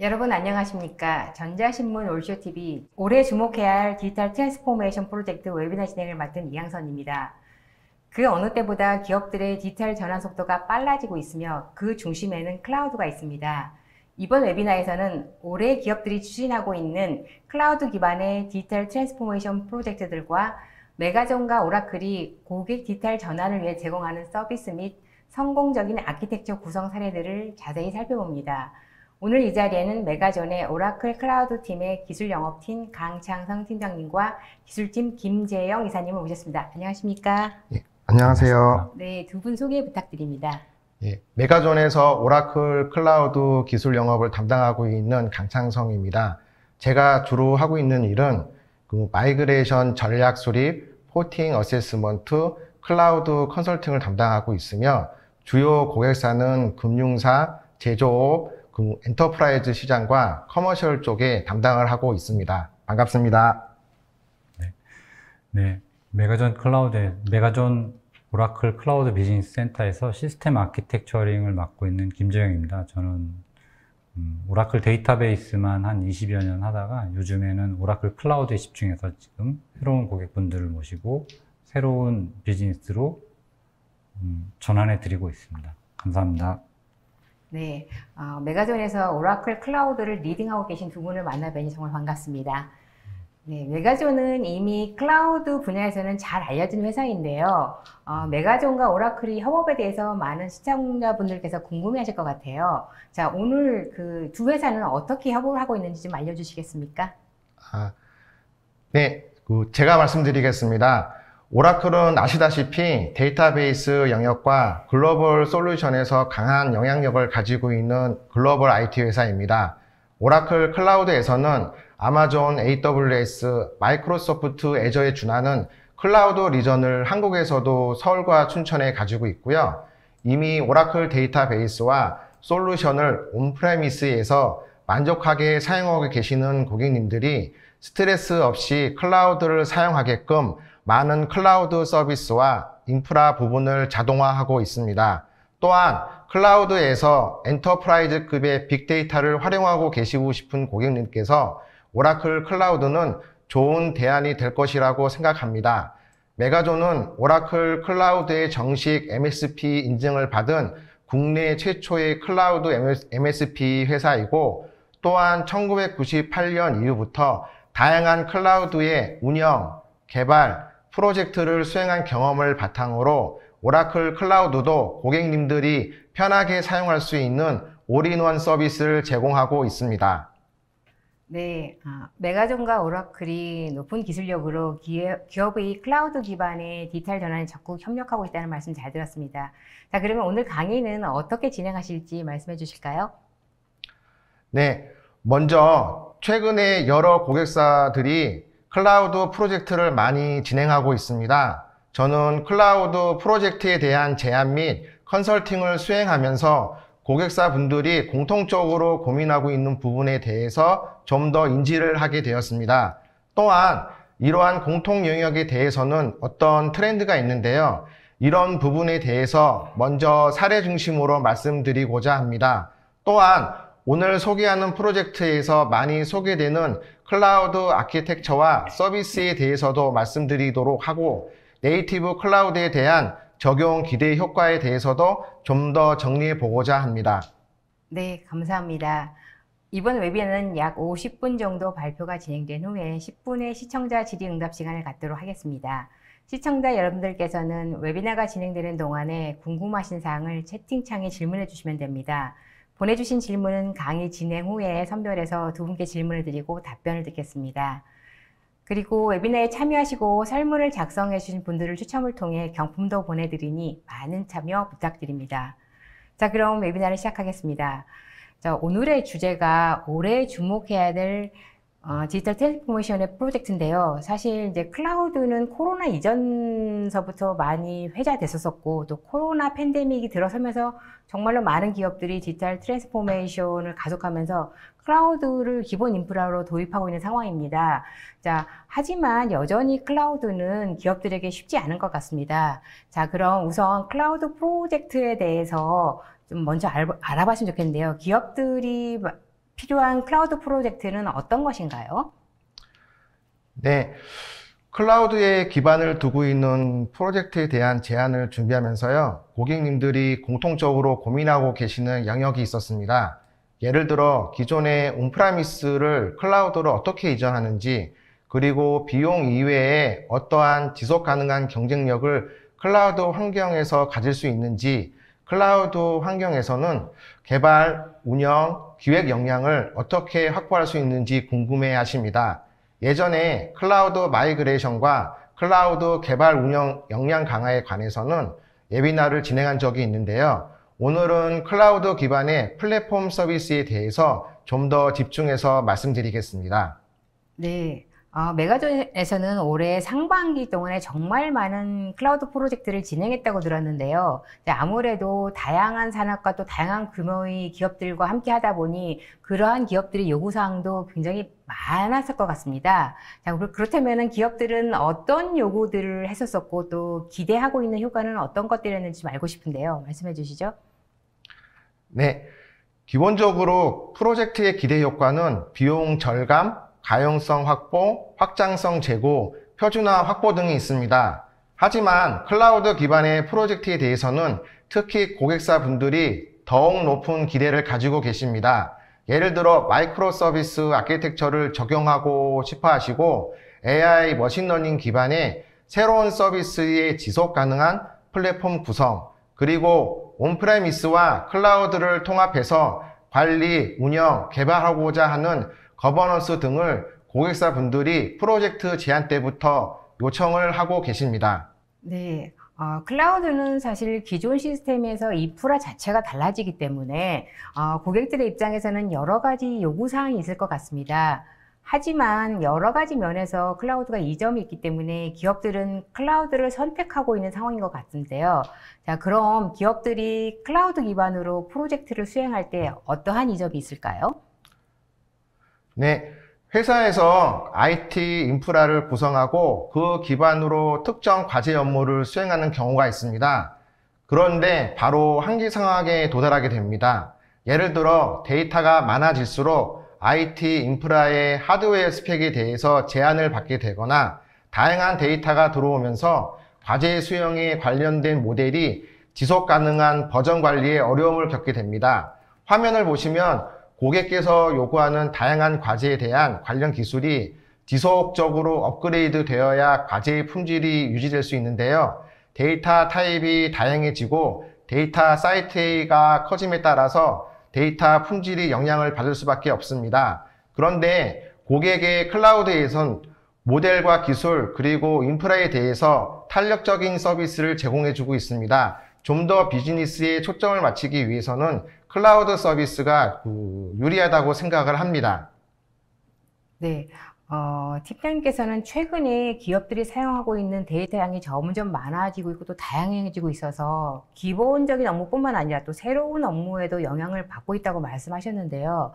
여러분 안녕하십니까? 전자신문 올쇼TV 올해 주목해야 할 디지털 트랜스포메이션 프로젝트 웨비나 진행을 맡은 이양선입니다. 그 어느 때보다 기업들의 디지털 전환 속도가 빨라지고 있으며 그 중심에는 클라우드가 있습니다. 이번 웨비나에서는 올해 기업들이 추진하고 있는 클라우드 기반의 디지털 트랜스포메이션 프로젝트들과 메가존과 오라클이 고객 디지털 전환을 위해 제공하는 서비스 및 성공적인 아키텍처 구성 사례들을 자세히 살펴봅니다. 오늘 이 자리에는 메가존의 오라클 클라우드 팀의 기술 영업팀 강창성 팀장님과 기술팀 김재영 이사님을 모셨습니다. 안녕하십니까? 예, 안녕하세요. 네, 두 분 소개 부탁드립니다. 예, 메가존에서 오라클 클라우드 기술 영업을 담당하고 있는 강창성입니다. 제가 주로 하고 있는 일은 마이그레이션 전략 수립, 포팅 어세스먼트, 클라우드 컨설팅을 담당하고 있으며 주요 고객사는 금융사, 제조업, 엔터프라이즈 시장과 커머셜 쪽에 담당을 하고 있습니다. 반갑습니다. 네, 메가존 오라클 클라우드 비즈니스 센터에서 시스템 아키텍처링을 맡고 있는 김재영입니다. 저는 오라클 데이터베이스만 한 20여 년 하다가 요즘에는 오라클 클라우드에 집중해서 지금 새로운 고객분들을 모시고 새로운 비즈니스로 전환해 드리고 있습니다. 감사합니다. 네, 메가존에서 오라클 클라우드를 리딩하고 계신 두 분을 만나 뵈니 정말 반갑습니다. 네, 메가존은 이미 클라우드 분야에서는 잘 알려진 회사인데요. 메가존과 오라클이 협업에 대해서 많은 시청자분들께서 궁금해하실 것 같아요. 자, 오늘 그 두 회사는 어떻게 협업을 하고 있는지 좀 알려주시겠습니까? 네, 제가 말씀드리겠습니다. 오라클은 아시다시피 데이터베이스 영역과 글로벌 솔루션에서 강한 영향력을 가지고 있는 글로벌 IT 회사입니다. 오라클 클라우드에서는 아마존 AWS, 마이크로소프트 애저에 준하는 클라우드 리전을 한국에서도 서울과 춘천에 가지고 있고요. 이미 오라클 데이터베이스와 솔루션을 온프레미스에서 만족하게 사용하고 계시는 고객님들이 스트레스 없이 클라우드를 사용하게끔 많은 클라우드 서비스와 인프라 부분을 자동화하고 있습니다. 또한 클라우드에서 엔터프라이즈급의 빅데이터를 활용하고 계시고 싶은 고객님께서 오라클 클라우드는 좋은 대안이 될 것이라고 생각합니다. 메가존은 오라클 클라우드의 정식 MSP 인증을 받은 국내 최초의 클라우드 MSP 회사이고, 또한 1998년 이후부터 다양한 클라우드의 운영, 개발, 프로젝트를 수행한 경험을 바탕으로 오라클 클라우드도 고객님들이 편하게 사용할 수 있는 올인원 서비스를 제공하고 있습니다. 네, 메가존과 오라클이 높은 기술력으로 기업의 클라우드 기반의 디지털 전환에 적극 협력하고 있다는 말씀 잘 들었습니다. 자, 그러면 오늘 강의는 어떻게 진행하실지 말씀해 주실까요? 네, 먼저 최근에 여러 고객사들이 클라우드 프로젝트를 많이 진행하고 있습니다. 저는 클라우드 프로젝트에 대한 제안 및 컨설팅을 수행하면서 고객사 분들이 공통적으로 고민하고 있는 부분에 대해서 좀 더 인지를 하게 되었습니다. 또한 이러한 공통 영역에 대해서는 어떤 트렌드가 있는데요. 이런 부분에 대해서 먼저 사례 중심으로 말씀드리고자 합니다. 또한 오늘 소개하는 프로젝트에서 많이 소개되는 클라우드 아키텍처와 서비스에 대해서도 말씀드리도록 하고, 네이티브 클라우드에 대한 적용 기대 효과에 대해서도 좀 더 정리해 보고자 합니다. 네, 감사합니다. 이번 웨비나는 약 50분 정도 발표가 진행된 후에 10분의 시청자 질의응답 시간을 갖도록 하겠습니다. 시청자 여러분들께서는 웨비나가 진행되는 동안에 궁금하신 사항을 채팅창에 질문해 주시면 됩니다. 보내주신 질문은 강의 진행 후에 선별해서 두 분께 질문을 드리고 답변을 듣겠습니다. 그리고 웨비나에 참여하시고 설문을 작성해 주신 분들을 추첨을 통해 경품도 보내드리니 많은 참여 부탁드립니다. 자, 그럼 웨비나를 시작하겠습니다. 자, 오늘의 주제가 올해 주목해야 될 디지털 트랜스포메이션의 프로젝트인데요. 사실 이제 클라우드는 코로나 이전서부터 많이 회자됐었고, 또 코로나 팬데믹이 들어서면서 정말로 많은 기업들이 디지털 트랜스포메이션을 가속하면서 클라우드를 기본 인프라로 도입하고 있는 상황입니다. 자, 하지만 여전히 클라우드는 기업들에게 쉽지 않은 것 같습니다. 자, 그럼 우선 클라우드 프로젝트에 대해서 좀 먼저 알아봤으면 좋겠는데요. 기업들이 필요한 클라우드 프로젝트는 어떤 것인가요? 네, 클라우드에 기반을 두고 있는 프로젝트에 대한 제안을 준비하면서요, 고객님들이 공통적으로 고민하고 계시는 영역이 있었습니다. 예를 들어 기존의 온프라미스를 클라우드로 어떻게 이전하는지, 그리고 비용 이외에 어떠한 지속 가능한 경쟁력을 클라우드 환경에서 가질 수 있는지, 클라우드 환경에서는 개발, 운영, 기획 역량을 어떻게 확보할 수 있는지 궁금해 하십니다. 예전에 클라우드 마이그레이션과 클라우드 개발 운영 역량 강화에 관해서는 웨비나를 진행한 적이 있는데요. 오늘은 클라우드 기반의 플랫폼 서비스에 대해서 좀 더 집중해서 말씀드리겠습니다. 네. 메가존에서는 올해 상반기 동안에 정말 많은 클라우드 프로젝트를 진행했다고 들었는데요. 아무래도 다양한 산업과 또 다양한 규모의 기업들과 함께 하다 보니 그러한 기업들의 요구사항도 굉장히 많았을 것 같습니다. 자, 그렇다면 기업들은 어떤 요구들을 했었었고 또 기대하고 있는 효과는 어떤 것들이었는지 좀 알고 싶은데요. 말씀해 주시죠. 네. 기본적으로 프로젝트의 기대 효과는 비용 절감, 가용성 확보, 확장성 제고, 표준화 확보 등이 있습니다. 하지만 클라우드 기반의 프로젝트에 대해서는 특히 고객사 분들이 더욱 높은 기대를 가지고 계십니다. 예를 들어 마이크로 서비스 아키텍처를 적용하고 싶어 하시고 AI 머신러닝 기반의 새로운 서비스의 지속 가능한 플랫폼 구성, 그리고 온프레미스와 클라우드를 통합해서 관리, 운영, 개발하고자 하는 거버넌스 등을 고객사 분들이 프로젝트 제안 때부터 요청을 하고 계십니다. 네. 클라우드는 사실 기존 시스템에서 인프라 자체가 달라지기 때문에 고객들의 입장에서는 여러 가지 요구사항이 있을 것 같습니다. 하지만 여러 가지 면에서 클라우드가 이점이 있기 때문에 기업들은 클라우드를 선택하고 있는 상황인 것 같은데요. 자, 그럼 기업들이 클라우드 기반으로 프로젝트를 수행할 때 어떠한 이점이 있을까요? 네, 회사에서 IT 인프라를 구성하고 그 기반으로 특정 과제 업무를 수행하는 경우가 있습니다. 그런데 바로 한계 상황에 도달하게 됩니다. 예를 들어 데이터가 많아질수록 IT 인프라의 하드웨어 스펙에 대해서 제한을 받게 되거나 다양한 데이터가 들어오면서 과제 수행에 관련된 모델이 지속 가능한 버전 관리에 어려움을 겪게 됩니다. 화면을 보시면 고객께서 요구하는 다양한 과제에 대한 관련 기술이 지속적으로 업그레이드 되어야 과제의 품질이 유지될 수 있는데요. 데이터 타입이 다양해지고 데이터 사이즈가 커짐에 따라서 데이터 품질이 영향을 받을 수밖에 없습니다. 그런데 고객의 클라우드에선 모델과 기술 그리고 인프라에 대해서 탄력적인 서비스를 제공해주고 있습니다. 좀 더 비즈니스에 초점을 맞추기 위해서는 클라우드 서비스가 유리하다고 생각을 합니다. 네. 팀장님께서는 최근에 기업들이 사용하고 있는 데이터 양이 점점 많아지고 있고 또 다양해지고 있어서 기본적인 업무뿐만 아니라 또 새로운 업무에도 영향을 받고 있다고 말씀하셨는데요.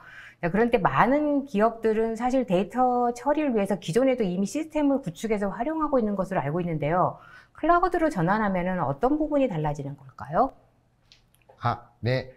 그런데 많은 기업들은 사실 데이터 처리를 위해서 기존에도 이미 시스템을 구축해서 활용하고 있는 것으로 알고 있는데요. 클라우드로 전환하면 어떤 부분이 달라지는 걸까요? 네.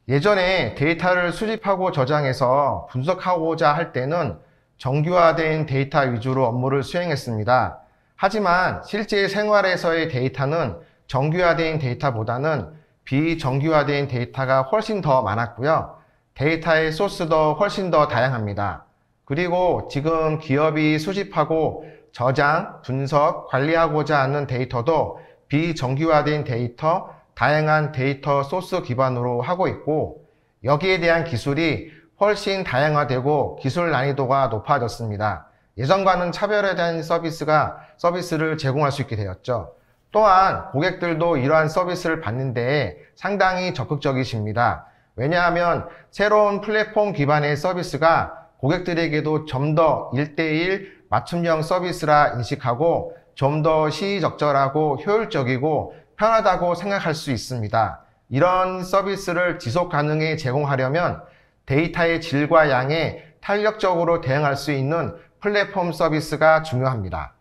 예전에 데이터를 수집하고 저장해서 분석하고자 할 때는 정규화된 데이터 위주로 업무를 수행했습니다. 하지만 실제 생활에서의 데이터는 정규화된 데이터보다는 비정규화된 데이터가 훨씬 더 많았고요. 데이터의 소스도 훨씬 더 다양합니다. 그리고 지금 기업이 수집하고 저장, 분석, 관리하고자 하는 데이터도 비정규화된 데이터, 다양한 데이터 소스 기반으로 하고 있고 여기에 대한 기술이 훨씬 다양화되고 기술 난이도가 높아졌습니다. 예전과는 차별화된 서비스를 제공할 수 있게 되었죠. 또한 고객들도 이러한 서비스를 받는 데에 상당히 적극적이십니다. 왜냐하면 새로운 플랫폼 기반의 서비스가 고객들에게도 좀 더 1:1 맞춤형 서비스라 인식하고 좀 더 시의적절하고 효율적이고 편하다고 생각할 수 있습니다. 이런 서비스를 지속 가능에 제공하려면 데이터의 질과 양에 탄력적으로 대응할 수 있는 플랫폼 서비스가 중요합니다.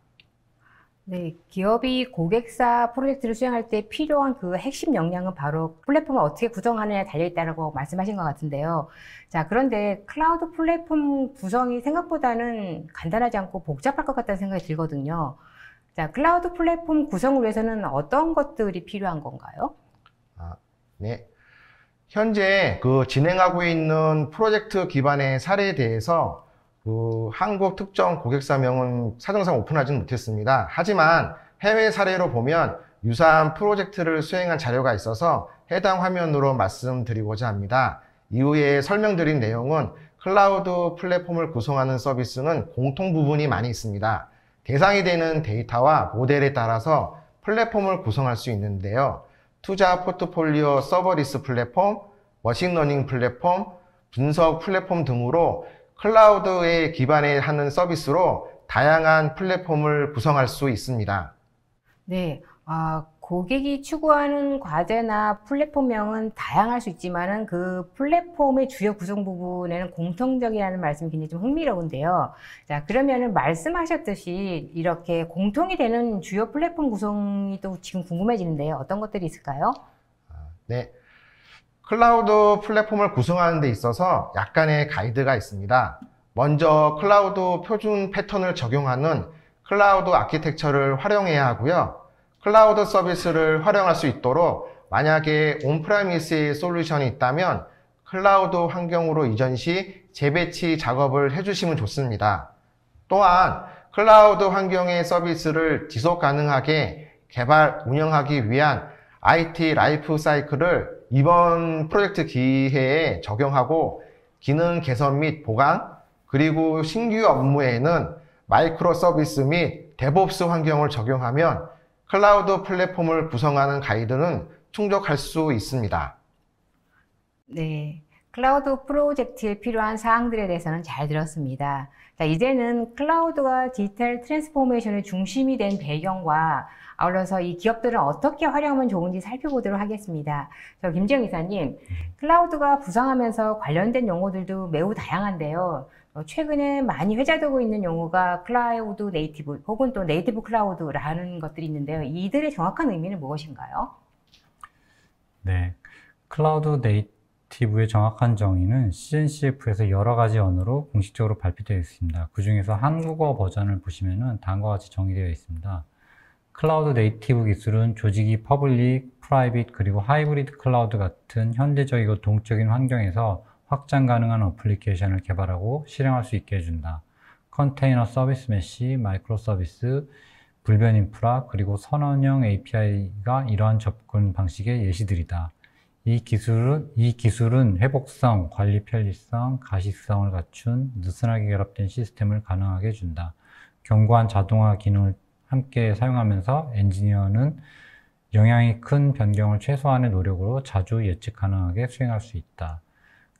네, 기업이 고객사 프로젝트를 수행할 때 필요한 그 핵심 역량은 바로 플랫폼을 어떻게 구성하느냐에 달려있다고 말씀하신 것 같은데요. 자, 그런데 클라우드 플랫폼 구성이 생각보다는 간단하지 않고 복잡할 것 같다는 생각이 들거든요. 자, 클라우드 플랫폼 구성을 위해서는 어떤 것들이 필요한 건가요? 네. 현재 진행하고 있는 프로젝트 기반의 사례에 대해서 한국 특정 고객사명은 사정상 오픈하지는 못했습니다. 하지만 해외 사례로 보면 유사한 프로젝트를 수행한 자료가 있어서 해당 화면으로 말씀드리고자 합니다. 이후에 설명드린 내용은 클라우드 플랫폼을 구성하는 서비스는 공통 부분이 많이 있습니다. 대상이 되는 데이터와 모델에 따라서 플랫폼을 구성할 수 있는데요. 투자 포트폴리오 서버리스 플랫폼, 머신러닝 플랫폼, 분석 플랫폼 등으로 클라우드에 기반에 하는 서비스로 다양한 플랫폼을 구성할 수 있습니다. 네, 고객이 추구하는 과제나 플랫폼명은 다양할 수 있지만은 그 플랫폼의 주요 구성 부분에는 공통적이라는 말씀이 굉장히 좀 흥미로운데요. 자, 그러면은 말씀하셨듯이 이렇게 공통이 되는 주요 플랫폼 구성이 또 지금 궁금해지는데요. 어떤 것들이 있을까요? 네. 클라우드 플랫폼을 구성하는 데 있어서 약간의 가이드가 있습니다. 먼저 클라우드 표준 패턴을 적용하는 클라우드 아키텍처를 활용해야 하고요. 클라우드 서비스를 활용할 수 있도록 만약에 온프레미스의 솔루션이 있다면 클라우드 환경으로 이전 시 재배치 작업을 해주시면 좋습니다. 또한 클라우드 환경의 서비스를 지속 가능하게 개발, 운영하기 위한 IT 라이프 사이클을 이번 프로젝트 기회에 적용하고 기능 개선 및 보강, 그리고 신규 업무에는 마이크로 서비스 및 데브옵스 환경을 적용하면 클라우드 플랫폼을 구성하는 가이드는 충족할 수 있습니다. 네, 클라우드 프로젝트에 필요한 사항들에 대해서는 잘 들었습니다. 자, 이제는 클라우드가 디지털 트랜스포메이션의 중심이 된 배경과 아울러서 이 기업들은 어떻게 활용하면 좋은지 살펴보도록 하겠습니다. 김지영 이사님, 클라우드가 부상하면서 관련된 용어들도 매우 다양한데요. 최근에 많이 회자되고 있는 용어가 클라우드 네이티브 혹은 또 네이티브 클라우드라는 것들이 있는데요. 이들의 정확한 의미는 무엇인가요? 네, 클라우드 네이티브의 정확한 정의는 CNCF에서 여러 가지 언어로 공식적으로 발표되어 있습니다. 그 중에서 한국어 버전을 보시면은 다음과 같이 정의되어 있습니다. 클라우드 네이티브 기술은 조직이 퍼블릭, 프라이빗, 그리고 하이브리드 클라우드 같은 현대적이고 동적인 환경에서 확장 가능한 어플리케이션을 개발하고 실행할 수 있게 해준다. 컨테이너 서비스 메시, 마이크로 서비스, 불변 인프라, 그리고 선언형 API가 이러한 접근 방식의 예시들이다. 이 기술은 회복성, 관리 편리성, 가시성을 갖춘 느슨하게 결합된 시스템을 가능하게 해준다. 견고한 자동화 기능을 함께 사용하면서 엔지니어는 영향이 큰 변경을 최소한의 노력으로 자주 예측 가능하게 수행할 수 있다.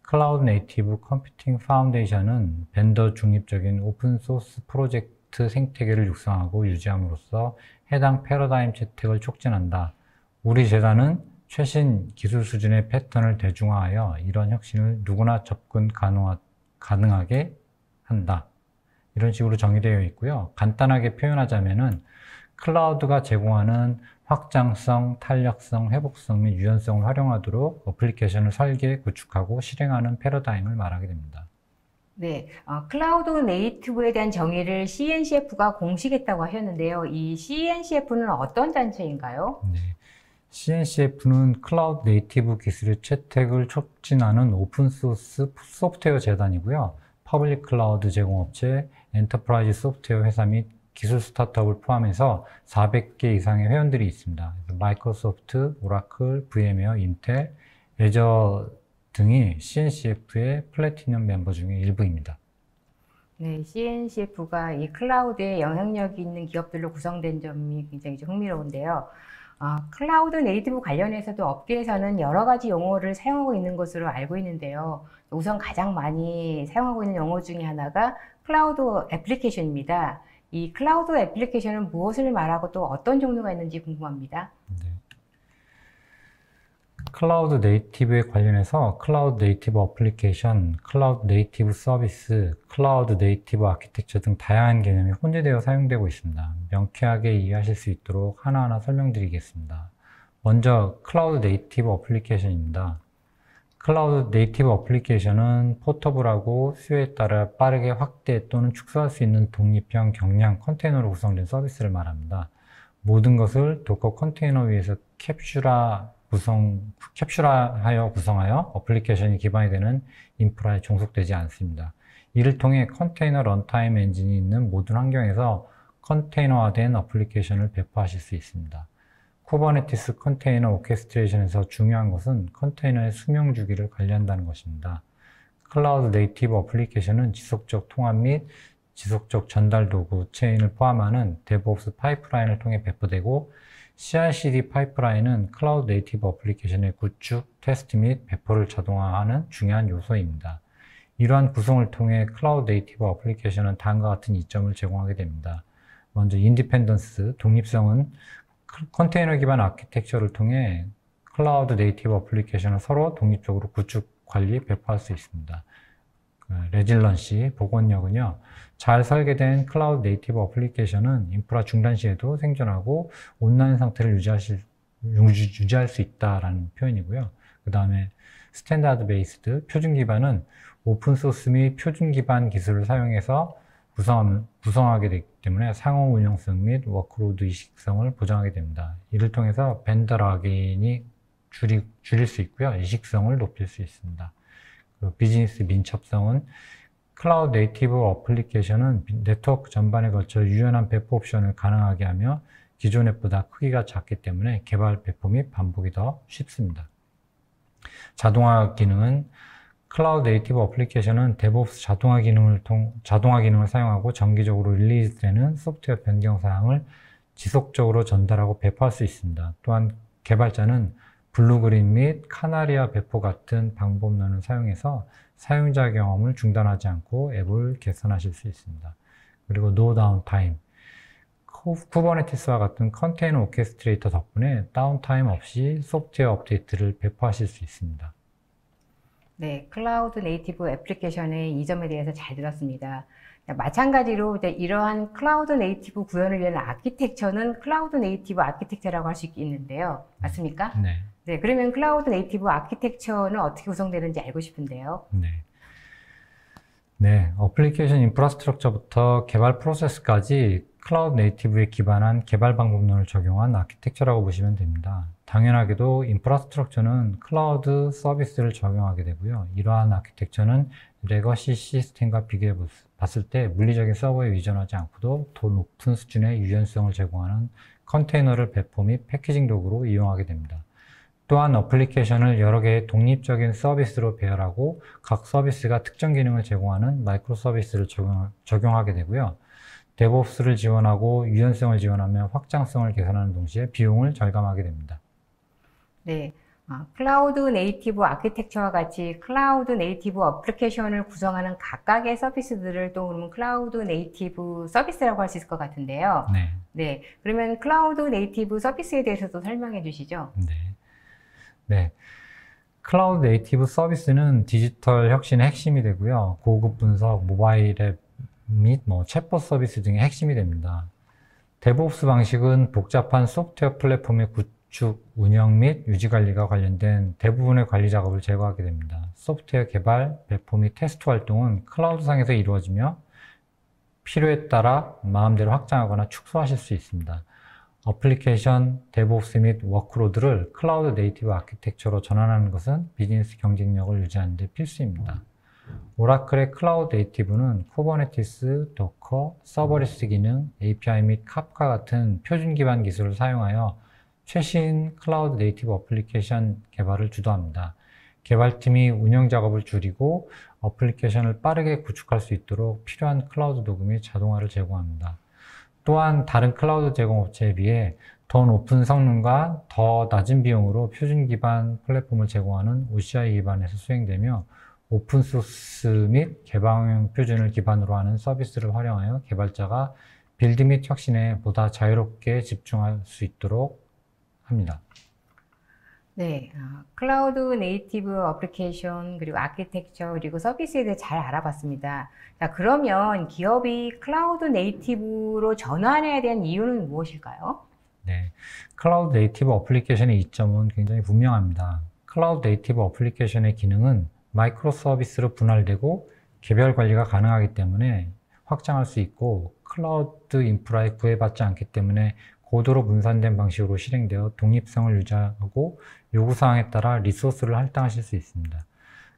클라우드 네이티브 컴퓨팅 파운데이션은 벤더 중립적인 오픈소스 프로젝트 생태계를 육성하고 유지함으로써 해당 패러다임 채택을 촉진한다. 우리 재단은 최신 기술 수준의 패턴을 대중화하여 이런 혁신을 누구나 접근 가능하게 한다. 이런 식으로 정의되어 있고요. 간단하게 표현하자면은 클라우드가 제공하는 확장성, 탄력성, 회복성 및 유연성을 활용하도록 어플리케이션을 설계, 구축하고 실행하는 패러다임을 말하게 됩니다. 네, 클라우드 네이티브에 대한 정의를 CNCF가 공식했다고 하셨는데요. 이 CNCF는 어떤 단체인가요? 네. CNCF는 클라우드 네이티브 기술의 채택을 촉진하는 오픈소스 소프트웨어 재단이고요. 퍼블릭 클라우드 제공업체, 엔터프라이즈 소프트웨어 회사 및 기술 스타트업을 포함해서 400개 이상의 회원들이 있습니다. 마이크로소프트, 오라클, VM웨어, 인텔, 애저 등이 CNCF의 플래티넘 멤버 중에 일부입니다. 네, CNCF가 이 클라우드에 영향력이 있는 기업들로 구성된 점이 굉장히 좀 흥미로운데요. 클라우드 네이티브 관련해서도 업계에서는 여러 가지 용어를 사용하고 있는 것으로 알고 있는데요. 우선 가장 많이 사용하고 있는 용어 중에 하나가 클라우드 애플리케이션입니다. 이 클라우드 애플리케이션은 무엇을 말하고 또 어떤 종류가 있는지 궁금합니다. 네. 클라우드 네이티브에 관련해서 클라우드 네이티브 어플리케이션, 클라우드 네이티브 서비스, 클라우드 네이티브 아키텍처 등 다양한 개념이 혼재되어 사용되고 있습니다. 명쾌하게 이해하실 수 있도록 하나하나 설명드리겠습니다. 먼저 클라우드 네이티브 어플리케이션입니다. 클라우드 네이티브 어플리케이션은 포터블하고 수요에 따라 빠르게 확대 또는 축소할 수 있는 독립형 경량 컨테이너로 구성된 서비스를 말합니다. 모든 것을 도커 컨테이너 위에서 캡슐화하여 구성하여 어플리케이션이 기반이 되는 인프라에 종속되지 않습니다. 이를 통해 컨테이너 런타임 엔진이 있는 모든 환경에서 컨테이너화된 어플리케이션을 배포하실 수 있습니다. 쿠버네티스 컨테이너 오케스트레이션에서 중요한 것은 컨테이너의 수명 주기를 관리한다는 것입니다. 클라우드 네이티브 어플리케이션은 지속적 통합 및 지속적 전달 도구 체인을 포함하는 데브옵스 파이프라인을 통해 배포되고, CI/CD 파이프라인은 클라우드 네이티브 어플리케이션의 구축, 테스트 및 배포를 자동화하는 중요한 요소입니다. 이러한 구성을 통해 클라우드 네이티브 어플리케이션은 다음과 같은 이점을 제공하게 됩니다. 먼저 인디펜던스, 독립성은 컨테이너 기반 아키텍처를 통해 클라우드 네이티브 어플리케이션을 서로 독립적으로 구축, 관리, 배포할 수 있습니다. 레질런시, 복원력은요, 잘 설계된 클라우드 네이티브 어플리케이션은 인프라 중단 시에도 생존하고 온라인 상태를 유지할 수 있다라는 표현이고요. 그 다음에 스탠다드 베이스드, 표준 기반은 오픈소스 및 표준 기반 기술을 사용해서 구성하게 되기 때문에 상호 운영성 및 워크로드 이식성을 보장하게 됩니다. 이를 통해서 벤더 락인이 줄일 수 있고요. 이식성을 높일 수 있습니다. 그리고 비즈니스 민첩성은 클라우드 네이티브 어플리케이션은 네트워크 전반에 걸쳐 유연한 배포 옵션을 가능하게 하며 기존 앱보다 크기가 작기 때문에 개발, 배포 및 반복이 더 쉽습니다. 자동화 기능은 클라우드 네이티브 어플리케이션은 데브옵스 자동화 기능을 사용하고 정기적으로 릴리즈되는 소프트웨어 변경 사항을 지속적으로 전달하고 배포할 수 있습니다. 또한 개발자는 블루그린 및 카나리아 배포 같은 방법론을 사용해서 사용자 경험을 중단하지 않고 앱을 개선하실 수 있습니다. 그리고 노 다운타임, 쿠버네티스와 같은 컨테이너 오케스트레이터 덕분에 다운타임 없이 소프트웨어 업데이트를 배포하실 수 있습니다. 네, 클라우드 네이티브 애플리케이션의 이점에 대해서 잘 들었습니다. 마찬가지로 이제 이러한 클라우드 네이티브 구현을 위한 아키텍처는 클라우드 네이티브 아키텍처라고 할 수 있는데요. 맞습니까? 네. 네, 그러면 클라우드 네이티브 아키텍처는 어떻게 구성되는지 알고 싶은데요. 네, 어플리케이션 인프라스트럭처부터 개발 프로세스까지 클라우드 네이티브에 기반한 개발 방법론을 적용한 아키텍처라고 보시면 됩니다. 당연하게도 인프라스트럭처는 클라우드 서비스를 적용하게 되고요. 이러한 아키텍처는 레거시 시스템과 비교해 봤을 때 물리적인 서버에 의존하지 않고도 더 높은 수준의 유연성을 제공하는 컨테이너를 배포 및 패키징 도구로 이용하게 됩니다. 또한 어플리케이션을 여러 개의 독립적인 서비스로 배열하고 각 서비스가 특정 기능을 제공하는 마이크로 서비스를 적용하게 되고요. 데브옵스를 지원하고 유연성을 지원하며 확장성을 개선하는 동시에 비용을 절감하게 됩니다. 네, 클라우드 네이티브 아키텍처와 같이 클라우드 네이티브 어플리케이션을 구성하는 각각의 서비스들을 또 그러면 클라우드 네이티브 서비스라고 할 수 있을 것 같은데요. 네, 그러면 클라우드 네이티브 서비스에 대해서도 설명해 주시죠. 네. 클라우드 네이티브 서비스는 디지털 혁신의 핵심이 되고요. 고급 분석, 모바일 앱 및 챗봇 서비스 등의 핵심이 됩니다. 데브옵스 방식은 복잡한 소프트웨어 플랫폼의 구축, 운영 및 유지 관리가 관련된 대부분의 관리 작업을 제거하게 됩니다. 소프트웨어 개발, 배포 및 테스트 활동은 클라우드상에서 이루어지며 필요에 따라 마음대로 확장하거나 축소하실 수 있습니다. 어플리케이션, 데브옵스 및 워크로드를 클라우드 네이티브 아키텍처로 전환하는 것은 비즈니스 경쟁력을 유지하는 데 필수입니다. 오라클의 클라우드 네이티브는 쿠버네티스, 도커, 서버리스 기능, API 및 카프카 같은 표준 기반 기술을 사용하여 최신 클라우드 네이티브 어플리케이션 개발을 주도합니다. 개발팀이 운영 작업을 줄이고 어플리케이션을 빠르게 구축할 수 있도록 필요한 클라우드 도구 및 자동화를 제공합니다. 또한 다른 클라우드 제공업체에 비해 더 높은 성능과 더 낮은 비용으로 표준 기반 플랫폼을 제공하는 OCI 기반에서 수행되며 오픈소스 및 개방형 표준을 기반으로 하는 서비스를 활용하여 개발자가 빌드 및 혁신에 보다 자유롭게 집중할 수 있도록 합니다. 네, 클라우드 네이티브 어플리케이션, 그리고 아키텍처, 그리고 서비스에 대해 잘 알아봤습니다. 자, 그러면 기업이 클라우드 네이티브로 전환해야 되는 이유는 무엇일까요? 네, 클라우드 네이티브 어플리케이션의 이점은 굉장히 분명합니다. 클라우드 네이티브 어플리케이션의 기능은 마이크로 서비스로 분할되고 개별 관리가 가능하기 때문에 확장할 수 있고, 클라우드 인프라에 구애받지 않기 때문에 고도로 분산된 방식으로 실행되어 독립성을 유지하고 요구사항에 따라 리소스를 할당하실 수 있습니다.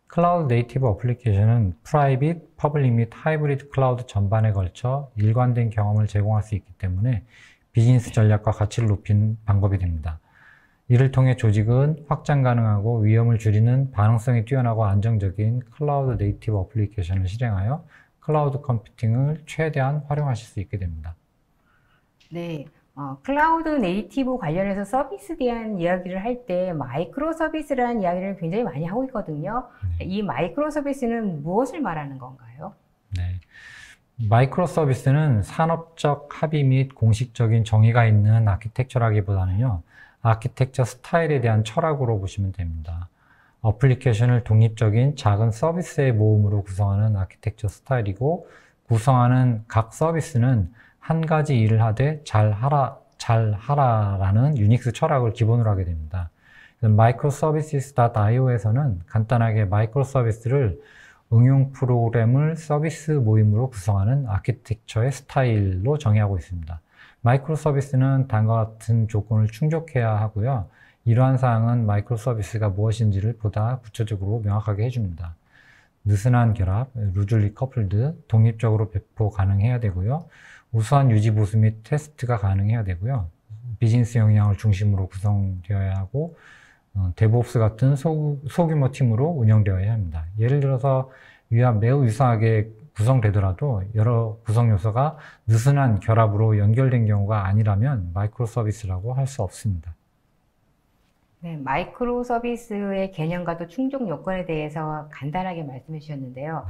클라우드 네이티브 어플리케이션은 프라이빗, 퍼블릭 및 하이브리드 클라우드 전반에 걸쳐 일관된 경험을 제공할 수 있기 때문에 비즈니스 전략과 가치를 높이는 방법이 됩니다. 이를 통해 조직은 확장 가능하고 위험을 줄이는 반응성이 뛰어나고 안정적인 클라우드 네이티브 어플리케이션을 실행하여 클라우드 컴퓨팅을 최대한 활용하실 수 있게 됩니다. 네, 클라우드 네이티브 관련해서 서비스에 대한 이야기를 할 때 마이크로 서비스라는 이야기를 굉장히 많이 하고 있거든요. 이 마이크로 서비스는 무엇을 말하는 건가요? 네. 마이크로 서비스는 산업적 합의 및 공식적인 정의가 있는 아키텍처라기보다는요, 아키텍처 스타일에 대한 철학으로 보시면 됩니다. 어플리케이션을 독립적인 작은 서비스의 모음으로 구성하는 아키텍처 스타일이고, 구성하는 각 서비스는 한 가지 일을 하되 잘하라라는 유닉스 철학을 기본으로 하게 됩니다. microservices.io에서는 간단하게 마이크로 서비스를 응용 프로그램을 서비스 모임으로 구성하는 아키텍처의 스타일로 정의하고 있습니다. 마이크로 서비스는 다음과 같은 조건을 충족해야 하고요. 이러한 사항은 마이크로 서비스가 무엇인지를 보다 구체적으로 명확하게 해줍니다. 느슨한 결합, 루즐리 커플드, 독립적으로 배포 가능해야 되고요. 우수한 유지 보수 및 테스트가 가능해야 되고요. 비즈니스 역량을 중심으로 구성되어야 하고, 데브옵스 같은 소규모 팀으로 운영되어야 합니다. 예를 들어서 위와 매우 유사하게 구성되더라도 여러 구성 요소가 느슨한 결합으로 연결된 경우가 아니라면 마이크로 서비스라고 할 수 없습니다. 네, 마이크로 서비스의 개념과 또 충족 요건에 대해서 간단하게 말씀해 주셨는데요.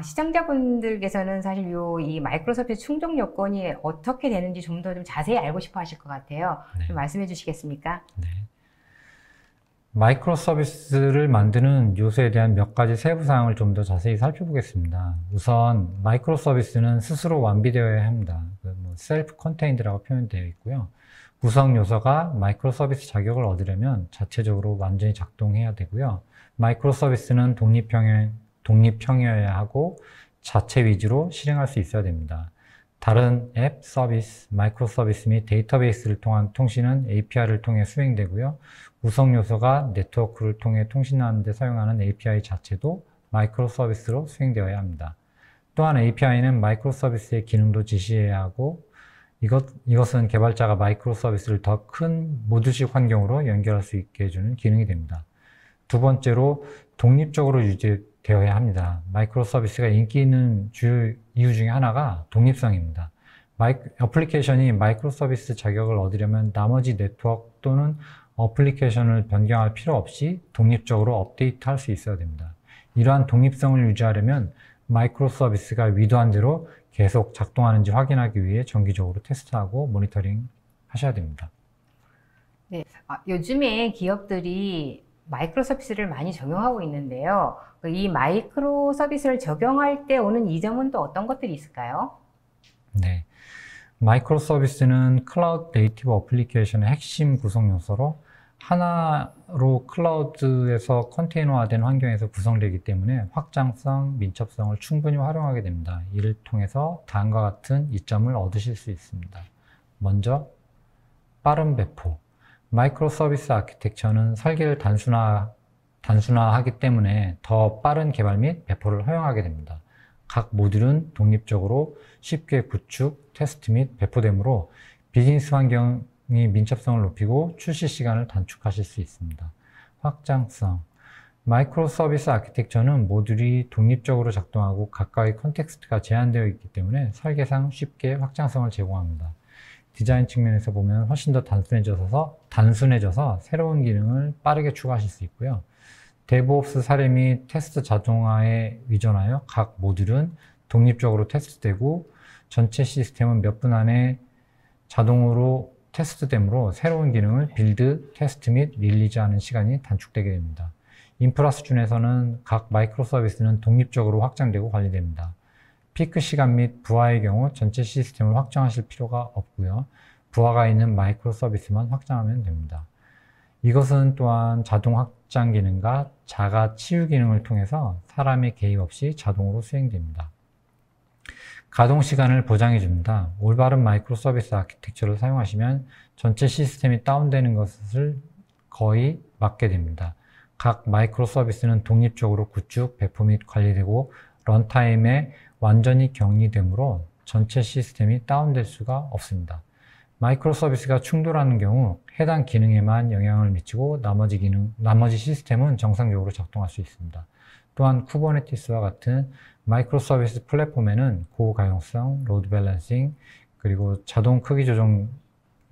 시청자분들께서는 사실 이 마이크로 서비스 충족 요건이 어떻게 되는지 좀 더 자세히 알고 싶어 하실 것 같아요. 네. 좀 말씀해 주시겠습니까? 네. 마이크로 서비스를 만드는 요소에 대한 몇 가지 세부 사항을 좀 더 자세히 살펴보겠습니다. 우선 마이크로 서비스는 스스로 완비되어야 합니다. 셀프 컨테인드라고 표현되어 있고요. 구성 요소가 마이크로 서비스 자격을 얻으려면 자체적으로 완전히 작동해야 되고요. 마이크로 서비스는 독립형이어야 하고 자체 위주로 실행할 수 있어야 됩니다. 다른 앱, 서비스, 마이크로 서비스 및 데이터베이스를 통한 통신은 API를 통해 수행되고요. 구성 요소가 네트워크를 통해 통신하는 데 사용하는 API 자체도 마이크로 서비스로 수행되어야 합니다. 또한 API는 마이크로 서비스의 기능도 지시해야 하고, 이것은 개발자가 마이크로 서비스를 더 큰 모듈식 환경으로 연결할 수 있게 해주는 기능이 됩니다. 두 번째로 독립적으로 유지되어야 합니다. 마이크로 서비스가 인기 있는 주요 이유 중에 하나가 독립성입니다. 어플리케이션이 마이크로 서비스 자격을 얻으려면 나머지 네트워크 또는 어플리케이션을 변경할 필요 없이 독립적으로 업데이트할 수 있어야 됩니다. 이러한 독립성을 유지하려면 마이크로 서비스가 위도한 대로 계속 작동하는지 확인하기 위해 정기적으로 테스트하고 모니터링 하셔야 됩니다. 네, 요즘에 기업들이 마이크로 서비스를 많이 적용하고 있는데요. 이 마이크로 서비스를 적용할 때 오는 이점은 또 어떤 것들이 있을까요? 네, 마이크로 서비스는 클라우드 네이티브 어플리케이션의 핵심 구성 요소로 하나로 클라우드에서 컨테이너화된 환경에서 구성되기 때문에 확장성, 민첩성을 충분히 활용하게 됩니다. 이를 통해서 다음과 같은 이점을 얻으실 수 있습니다. 먼저, 빠른 배포. 마이크로 서비스 아키텍처는 설계를 단순화하기 때문에 더 빠른 개발 및 배포를 허용하게 됩니다. 각 모듈은 독립적으로 쉽게 구축, 테스트 및 배포되므로 비즈니스 환경이 민첩성을 높이고 출시 시간을 단축하실 수 있습니다. 확장성. 마이크로 서비스 아키텍처는 모듈이 독립적으로 작동하고 각각의 컨텍스트가 제한되어 있기 때문에 설계상 쉽게 확장성을 제공합니다. 디자인 측면에서 보면 훨씬 더 단순해져서 새로운 기능을 빠르게 추가하실 수 있고요. 데브옵스 사례 및 테스트 자동화에 의존하여 각 모듈은 독립적으로 테스트되고 전체 시스템은 몇 분 안에 자동으로 테스트되므로 새로운 기능을 빌드, 테스트 및 릴리즈하는 시간이 단축되게 됩니다. 인프라 수준에서는 각 마이크로 서비스는 독립적으로 확장되고 관리됩니다. 피크 시간 및 부하의 경우 전체 시스템을 확장하실 필요가 없고요. 부하가 있는 마이크로 서비스만 확장하면 됩니다. 이것은 또한 자동 확장 기능과 자가 치유 기능을 통해서 사람의 개입 없이 자동으로 수행됩니다. 가동 시간을 보장해 줍니다. 올바른 마이크로 서비스 아키텍처를 사용하시면 전체 시스템이 다운되는 것을 거의 막게 됩니다. 각 마이크로 서비스는 독립적으로 구축, 배포 및 관리되고 런타임에 완전히 격리되므로 전체 시스템이 다운될 수가 없습니다. 마이크로 서비스가 충돌하는 경우 해당 기능에만 영향을 미치고 나머지 시스템은 정상적으로 작동할 수 있습니다. 또한 쿠버네티스와 같은 마이크로 서비스 플랫폼에는 고가용성, 로드 밸런싱, 그리고 자동 크기 조정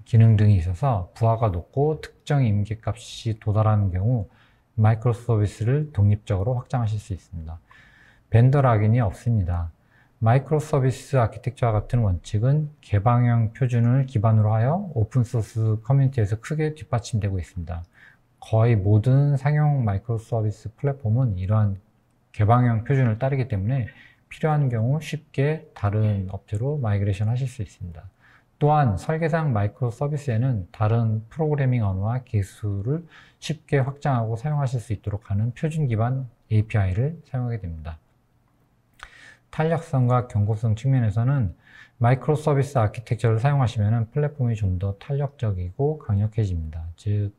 기능 등이 있어서 부하가 높고 특정 임계값이 도달하는 경우 마이크로 서비스를 독립적으로 확장하실 수 있습니다. 벤더 락인이 없습니다. 마이크로 서비스 아키텍처와 같은 원칙은 개방형 표준을 기반으로 하여 오픈소스 커뮤니티에서 크게 뒷받침되고 있습니다. 거의 모든 상용 마이크로 서비스 플랫폼은 이러한 개방형 표준을 따르기 때문에 필요한 경우 쉽게 다른 업체로 마이그레이션 하실 수 있습니다. 또한 설계상 마이크로 서비스에는 다른 프로그래밍 언어와 기술을 쉽게 확장하고 사용하실 수 있도록 하는 표준 기반 API를 사용하게 됩니다. 탄력성과 경고성 측면에서는 마이크로 서비스 아키텍처를 사용하시면 플랫폼이 좀 더 탄력적이고 강력해집니다. 즉,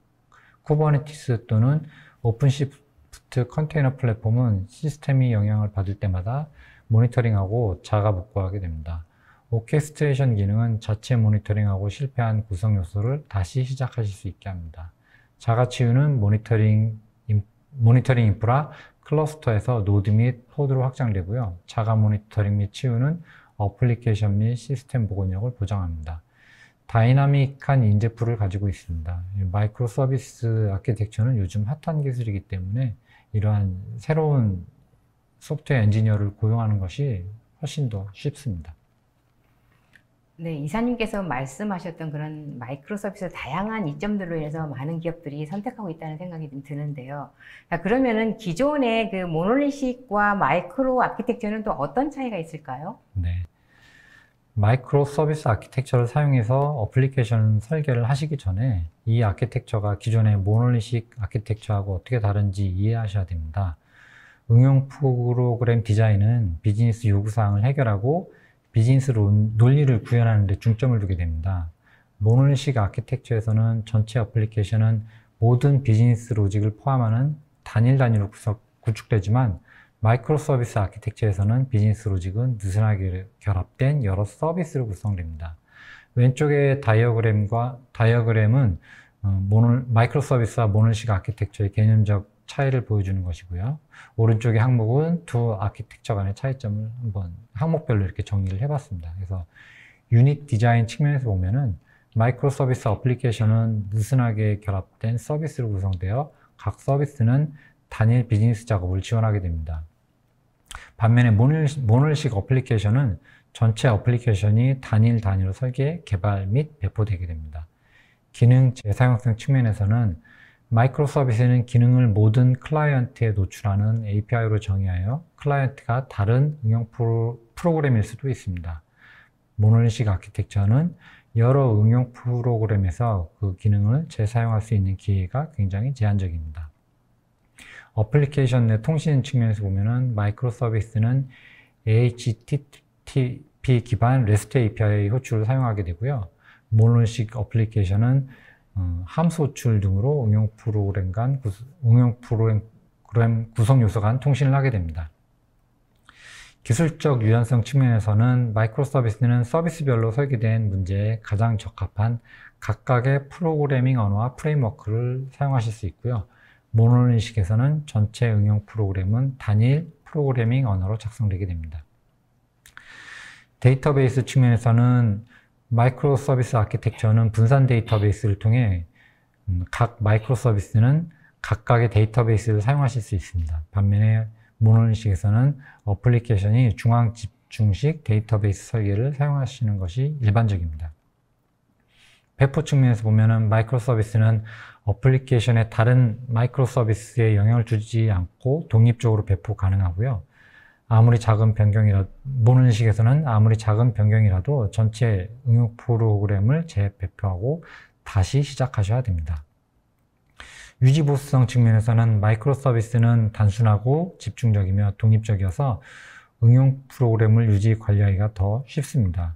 쿠버네티스 또는 오픈시프트 컨테이너 플랫폼은 시스템이 영향을 받을 때마다 모니터링하고 자가 복구하게 됩니다. 오케스트레이션 기능은 자체 모니터링하고 실패한 구성 요소를 다시 시작하실 수 있게 합니다. 자가 치유는 모니터링 인프라 클러스터에서 노드 및 포드로 확장되고요. 자가 모니터링 및 치유는 어플리케이션 및 시스템 복원력을 보장합니다. 다이나믹한 인재풀을 가지고 있습니다. 마이크로 서비스 아키텍처는 요즘 핫한 기술이기 때문에 이러한 새로운 소프트웨어 엔지니어를 고용하는 것이 훨씬 더 쉽습니다. 네, 이사님께서 말씀하셨던 그런 마이크로 서비스 다양한 이점들로 인해서 많은 기업들이 선택하고 있다는 생각이 좀 드는데요. 자, 그러면은 기존의 그 모놀리식과 마이크로 아키텍처는 또 어떤 차이가 있을까요? 네. 마이크로 서비스 아키텍처를 사용해서 어플리케이션 설계를 하시기 전에 이 아키텍처가 기존의 모놀리식 아키텍처하고 어떻게 다른지 이해하셔야 됩니다. 응용 프로그램 디자인은 비즈니스 요구사항을 해결하고 비즈니스 논리를 구현하는 데 중점을 두게 됩니다. 모놀리식 아키텍처에서는 전체 어플리케이션은 모든 비즈니스 로직을 포함하는 단일 단위로 구축되지만 마이크로 서비스 아키텍처에서는 비즈니스 로직은 느슨하게 결합된 여러 서비스로 구성됩니다. 왼쪽의 다이어그램은 마이크로 서비스와 모놀리식 아키텍처의 개념적 차이를 보여주는 것이고요. 오른쪽의 항목은 두 아키텍처 간의 차이점을 한번 항목별로 이렇게 정리를 해봤습니다. 그래서 유닛 디자인 측면에서 보면은 마이크로 서비스 어플리케이션은 느슨하게 결합된 서비스로 구성되어 각 서비스는 단일 비즈니스 작업을 지원하게 됩니다. 반면에 모놀리식 어플리케이션은 전체 어플리케이션이 단일 단위로 설계, 개발 및 배포되게 됩니다. 기능 재사용성 측면에서는 마이크로 서비스는 기능을 모든 클라이언트에 노출하는 API로 정의하여 클라이언트가 다른 응용 프로그램일 수도 있습니다. 모놀리식 아키텍처는 여러 응용 프로그램에서 그 기능을 재사용할 수 있는 기회가 굉장히 제한적입니다. 어플리케이션 내 통신 측면에서 보면은 마이크로 서비스는 HTTP 기반 REST API 호출을 사용하게 되고요. 모놀리식 어플리케이션은 함수 호출 등으로 응용 프로그램 구성 요소 간 통신을 하게 됩니다. 기술적 유연성 측면에서는 마이크로 서비스는 서비스별로 설계된 문제에 가장 적합한 각각의 프로그래밍 언어와 프레임워크를 사용하실 수 있고요. 모놀리식에서는 전체 응용 프로그램은 단일 프로그래밍 언어로 작성되게 됩니다. 데이터베이스 측면에서는 마이크로 서비스 아키텍처는 분산 데이터베이스를 통해 각 마이크로 서비스는 각각의 데이터베이스를 사용하실 수 있습니다. 반면에 모놀리식에서는 어플리케이션이 중앙 집중식 데이터베이스 설계를 사용하시는 것이 일반적입니다. 배포 측면에서 보면은 마이크로 서비스는 어플리케이션의 다른 마이크로 서비스에 영향을 주지 않고 독립적으로 배포 가능하고요. 아무리 작은 변경이라도, 모노식에서는 아무리 작은 변경이라도 전체 응용 프로그램을 재배포하고 다시 시작하셔야 됩니다. 유지 보수성 측면에서는 마이크로 서비스는 단순하고 집중적이며 독립적이어서 응용 프로그램을 유지 관리하기가 더 쉽습니다.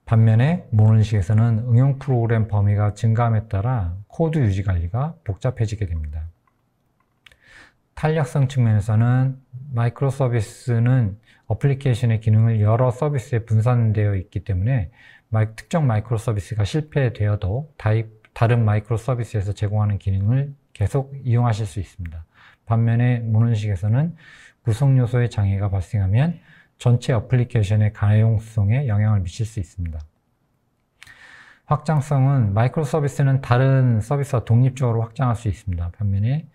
반면에 모노식에서는 응용 프로그램 범위가 증가함에 따라 코드 유지 관리가 복잡해지게 됩니다. 탄력성 측면에서는 마이크로 서비스는 어플리케이션의 기능을 여러 서비스에 분산되어 있기 때문에 특정 마이크로 서비스가 실패되어도 다른 마이크로 서비스에서 제공하는 기능을 계속 이용하실 수 있습니다. 반면에 모노식에서는 구성 요소의 장애가 발생하면 전체 어플리케이션의 가용성에 영향을 미칠 수 있습니다. 확장성은 마이크로 서비스는 다른 서비스와 독립적으로 확장할 수 있습니다. 반면에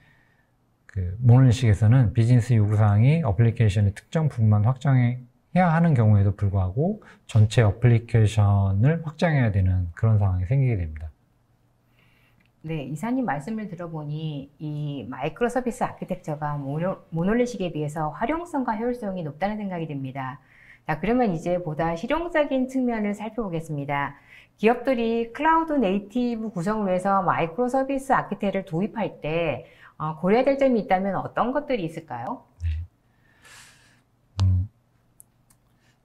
모노식에서는 비즈니스 요구사항이 어플리케이션의 특정 부분만 확장해야 하는 경우에도 불구하고 전체 어플리케이션을 확장해야 되는 그런 상황이 생기게 됩니다. 네, 이사님 말씀을 들어보니 이 마이크로 서비스 아키텍처가 모놀리식에 비해서 활용성과 효율성이 높다는 생각이 듭니다. 자, 그러면 이제 보다 실용적인 측면을 살펴보겠습니다. 기업들이 클라우드 네이티브 구성을 위해서 마이크로 서비스 아키텍처를 도입할 때 고려해야 될 점이 있다면 어떤 것들이 있을까요?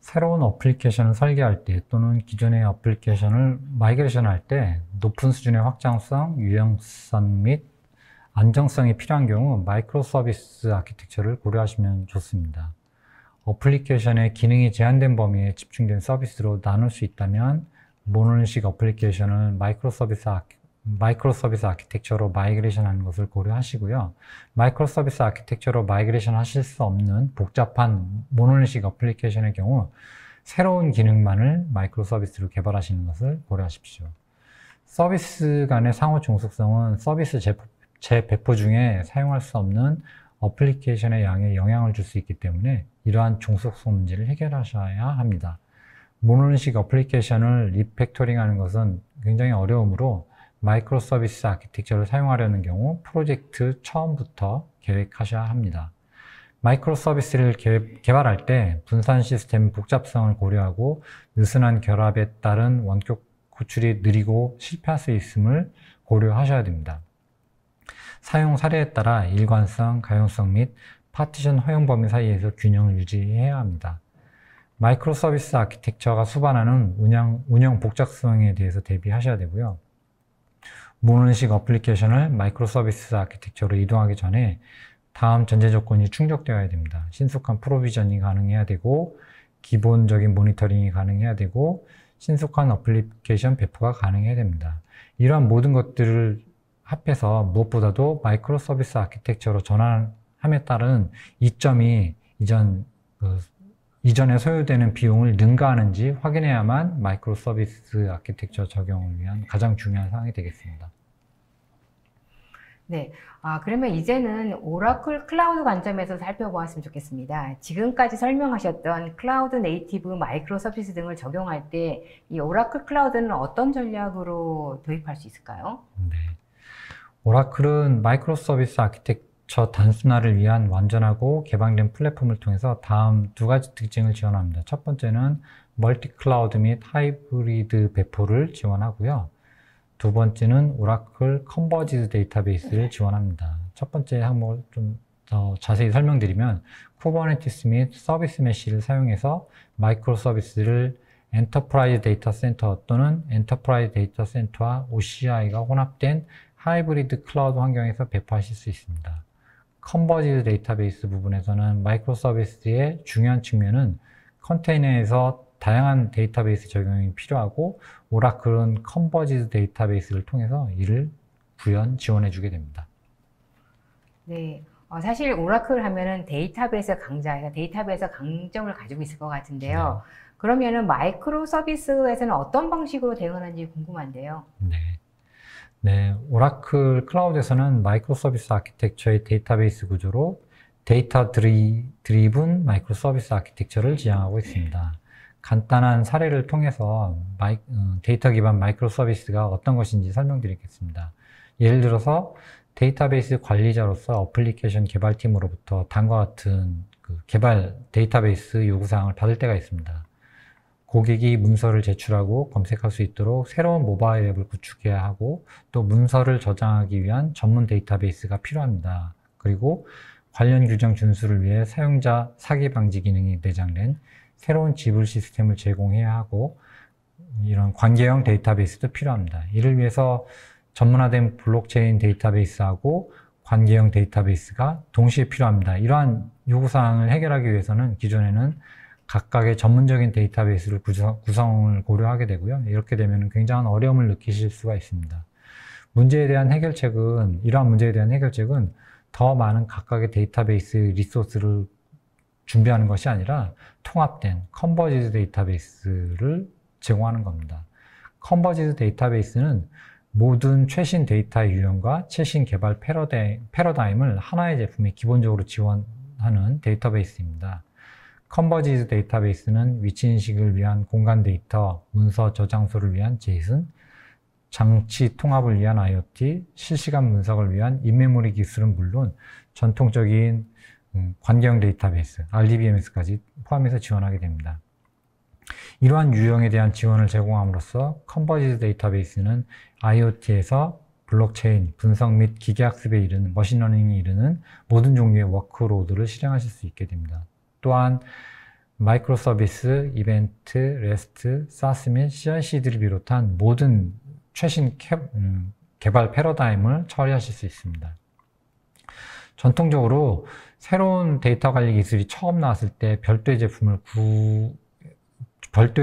새로운 어플리케이션을 설계할 때 또는 기존의 어플리케이션을 마이그레이션 할 때 높은 수준의 확장성, 유연성 및 안정성이 필요한 경우 마이크로 서비스 아키텍처를 고려하시면 좋습니다. 어플리케이션의 기능이 제한된 범위에 집중된 서비스로 나눌 수 있다면 모노식 어플리케이션을 마이크로 서비스 아키텍처로 마이그레이션 하는 것을 고려하시고요. 마이크로 서비스 아키텍처로 마이그레이션 하실 수 없는 복잡한 모노식 어플리케이션의 경우 새로운 기능만을 마이크로 서비스로 개발하시는 것을 고려하십시오. 서비스 간의 상호 종속성은 서비스 재배포 중에 사용할 수 없는 어플리케이션의 양에 영향을 줄 수 있기 때문에 이러한 종속성 문제를 해결하셔야 합니다. 모노식 어플리케이션을 리팩토링하는 것은 굉장히 어려우므로 마이크로 서비스 아키텍처를 사용하려는 경우 프로젝트 처음부터 계획하셔야 합니다. 마이크로 서비스를 개발할 때 분산 시스템 복잡성을 고려하고 느슨한 결합에 따른 원격 구출이 느리고 실패할 수 있음을 고려하셔야 됩니다. 사용 사례에 따라 일관성, 가용성 및 파티션 허용 범위 사이에서 균형을 유지해야 합니다. 마이크로 서비스 아키텍처가 수반하는 운영 복잡성에 대해서 대비하셔야 되고요. 모노식 어플리케이션을 마이크로 서비스 아키텍처로 이동하기 전에 다음 전제 조건이 충족되어야 됩니다. 신속한 프로비전이 가능해야 되고, 기본적인 모니터링이 가능해야 되고, 신속한 어플리케이션 배포가 가능해야 됩니다. 이러한 모든 것들을 합해서 무엇보다도 마이크로 서비스 아키텍처로 전환함에 따른 이점이 이전에 소요되는 비용을 능가하는지 확인해야만 마이크로 서비스 아키텍처 적용을 위한 가장 중요한 사항이 되겠습니다. 네, 그러면 이제는 오라클 클라우드 관점에서 살펴보았으면 좋겠습니다. 지금까지 설명하셨던 클라우드 네이티브 마이크로 서비스 등을 적용할 때 이 오라클 클라우드는 어떤 전략으로 도입할 수 있을까요? 네, 오라클은 마이크로 서비스 아키텍처 단순화를 위한 완전하고 개방된 플랫폼을 통해서 다음 두 가지 특징을 지원합니다. 첫 번째는 멀티 클라우드 및 하이브리드 배포를 지원하고요. 두 번째는 오라클 컨버지드 데이터베이스를 지원합니다. 첫 번째 항목을 좀 더 자세히 설명드리면 쿠버네티스 및 서비스 메쉬를 사용해서 마이크로 서비스를 엔터프라이즈 데이터 센터 또는 엔터프라이즈 데이터 센터와 OCI가 혼합된 하이브리드 클라우드 환경에서 배포하실 수 있습니다. 컨버지드 데이터베이스 부분에서는 마이크로 서비스의 중요한 측면은 컨테이너에서 다양한 데이터베이스 적용이 필요하고 오라클은 컨버지드 데이터베이스를 통해서 이를 지원해 주게 됩니다. 네, 사실 오라클 하면은 데이터베이스 강자에서 데이터베이스 강점을 가지고 있을 것 같은데요. 그러면은 마이크로 서비스에서는 어떤 방식으로 대응하는지 궁금한데요. 네, 오라클 클라우드에서는 마이크로 서비스 아키텍처의 데이터베이스 구조로 데이터 드리븐 마이크로 서비스 아키텍처를 지향하고 있습니다. 간단한 사례를 통해서 데이터 기반 마이크로 서비스가 어떤 것인지 설명드리겠습니다. 예를 들어서 데이터베이스 관리자로서 어플리케이션 개발팀으로부터 다음과 같은 개발 데이터베이스 요구사항을 받을 때가 있습니다. 고객이 문서를 제출하고 검색할 수 있도록 새로운 모바일 앱을 구축해야 하고, 또 문서를 저장하기 위한 전문 데이터베이스가 필요합니다. 그리고 관련 규정 준수를 위해 사용자 사기 방지 기능이 내장된 새로운 지불 시스템을 제공해야 하고, 이런 관계형 데이터베이스도 필요합니다. 이를 위해서 전문화된 블록체인 데이터베이스하고 관계형 데이터베이스가 동시에 필요합니다. 이러한 요구사항을 해결하기 위해서는 기존에는 각각의 전문적인 데이터베이스를 구성을 고려하게 되고요. 이렇게 되면 굉장한 어려움을 느끼실 수가 있습니다. 이러한 문제에 대한 해결책은 더 많은 각각의 데이터베이스 리소스를 준비하는 것이 아니라 통합된 컨버지드 데이터베이스를 제공하는 겁니다. 컨버지드 데이터베이스는 모든 최신 데이터 유형과 최신 개발 패러다임을 하나의 제품에 기본적으로 지원하는 데이터베이스입니다. 컨버지드 데이터베이스는 위치 인식을 위한 공간 데이터, 문서 저장소를 위한 JSON, 장치 통합을 위한 IoT, 실시간 분석을 위한 인메모리 기술은 물론 전통적인 관계형 데이터베이스, RDBMS까지 포함해서 지원하게 됩니다. 이러한 유형에 대한 지원을 제공함으로써 컨버지드 데이터베이스는 IoT에서 블록체인, 분석 및 기계학습에 이르는 머신러닝에 이르는 모든 종류의 워크로드를 실행하실 수 있게 됩니다. 또한 마이크로 서비스, 이벤트, 레스트, 사스 및 CI/CD를 비롯한 모든 최신 개발 패러다임을 처리하실 수 있습니다. 전통적으로 새로운 데이터 관리 기술이 처음 나왔을 때 별도의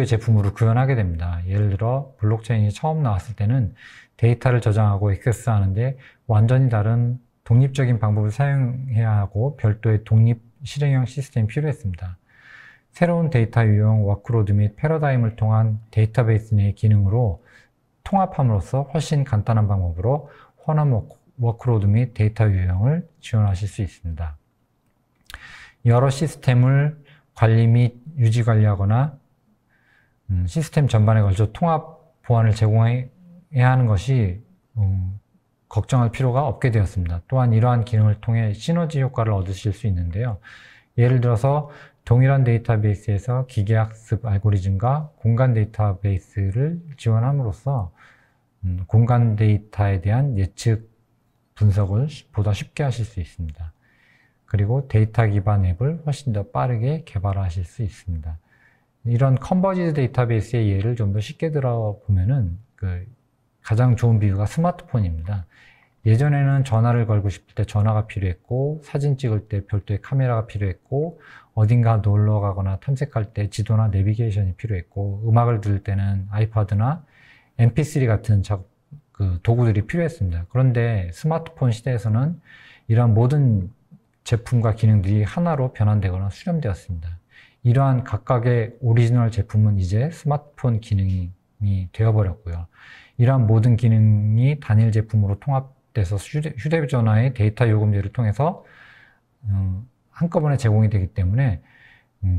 제품으로 구현하게 됩니다. 예를 들어 블록체인이 처음 나왔을 때는 데이터를 저장하고 액세스하는데 완전히 다른 독립적인 방법을 사용해야 하고 별도의 독립 실행형 시스템이 필요했습니다. 새로운 데이터 유형, 워크로드 및 패러다임을 통한 데이터베이스 내의 기능으로 통합함으로써 훨씬 간단한 방법으로 혼합 워크로드 및 데이터 유형을 지원하실 수 있습니다. 여러 시스템을 관리 및 유지 관리하거나 시스템 전반에 걸쳐 통합 보안을 제공해야 하는 것이 걱정할 필요가 없게 되었습니다. 또한 이러한 기능을 통해 시너지 효과를 얻으실 수 있는데요. 예를 들어서 동일한 데이터베이스에서 기계학습 알고리즘과 공간 데이터베이스를 지원함으로써 공간 데이터에 대한 예측 분석을 보다 쉽게 하실 수 있습니다. 그리고 데이터 기반 앱을 훨씬 더 빠르게 개발하실 수 있습니다. 이런 컨버지드 데이터베이스의 예를 좀 더 쉽게 들어보면은 가장 좋은 비유가 스마트폰입니다. 예전에는 전화를 걸고 싶을 때 전화가 필요했고, 사진 찍을 때 별도의 카메라가 필요했고, 어딘가 놀러 가거나 탐색할 때 지도나 내비게이션이 필요했고, 음악을 들을 때는 아이패드나 MP3 같은 도구들이 필요했습니다. 그런데 스마트폰 시대에서는 이러한 모든 제품과 기능들이 하나로 변환되거나 수렴되었습니다. 이러한 각각의 오리지널 제품은 이제 스마트폰 기능이 되어버렸고요. 이러한 모든 기능이 단일 제품으로 통합돼서 휴대전화의 데이터 요금제를 통해서 한꺼번에 제공이 되기 때문에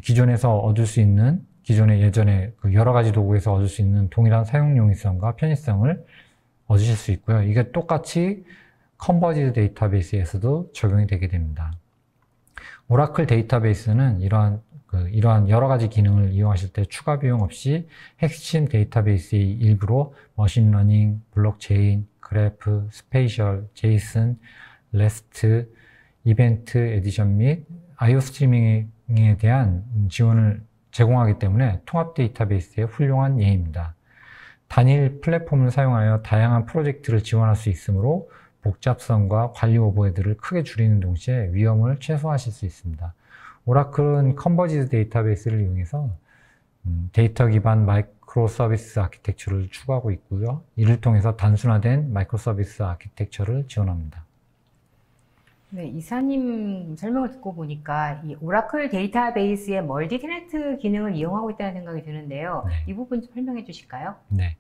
기존에서 얻을 수 있는, 예전에 여러 가지 도구에서 얻을 수 있는 동일한 사용 용이성과 편의성을 얻으실 수 있고요. 이게 똑같이 컨버지드 데이터베이스에서도 적용이 되게 됩니다. 오라클 데이터베이스는 이러한 여러 가지 기능을 이용하실 때 추가 비용 없이 핵심 데이터베이스의 일부로 머신러닝, 블록체인, 그래프, 스페이셜, 제이슨, 레스트, 이벤트 에디션 및 IO 스트리밍에 대한 지원을 제공하기 때문에 통합 데이터베이스의 훌륭한 예입니다. 단일 플랫폼을 사용하여 다양한 프로젝트를 지원할 수 있으므로 복잡성과 관리 오버헤드를 크게 줄이는 동시에 위험을 최소화하실 수 있습니다. 오라클은 컨버지드 데이터베이스를 이용해서 데이터 기반 마이크로 서비스 아키텍처를 추구하고 있고요. 이를 통해서 단순화된 마이크로 서비스 아키텍처를 지원합니다. 네, 이사님 설명을 듣고 보니까 이 오라클 데이터베이스의 멀티 테넌트 기능을 이용하고 있다는 생각이 드는데요. 네. 이 부분 좀 설명해 주실까요? 네.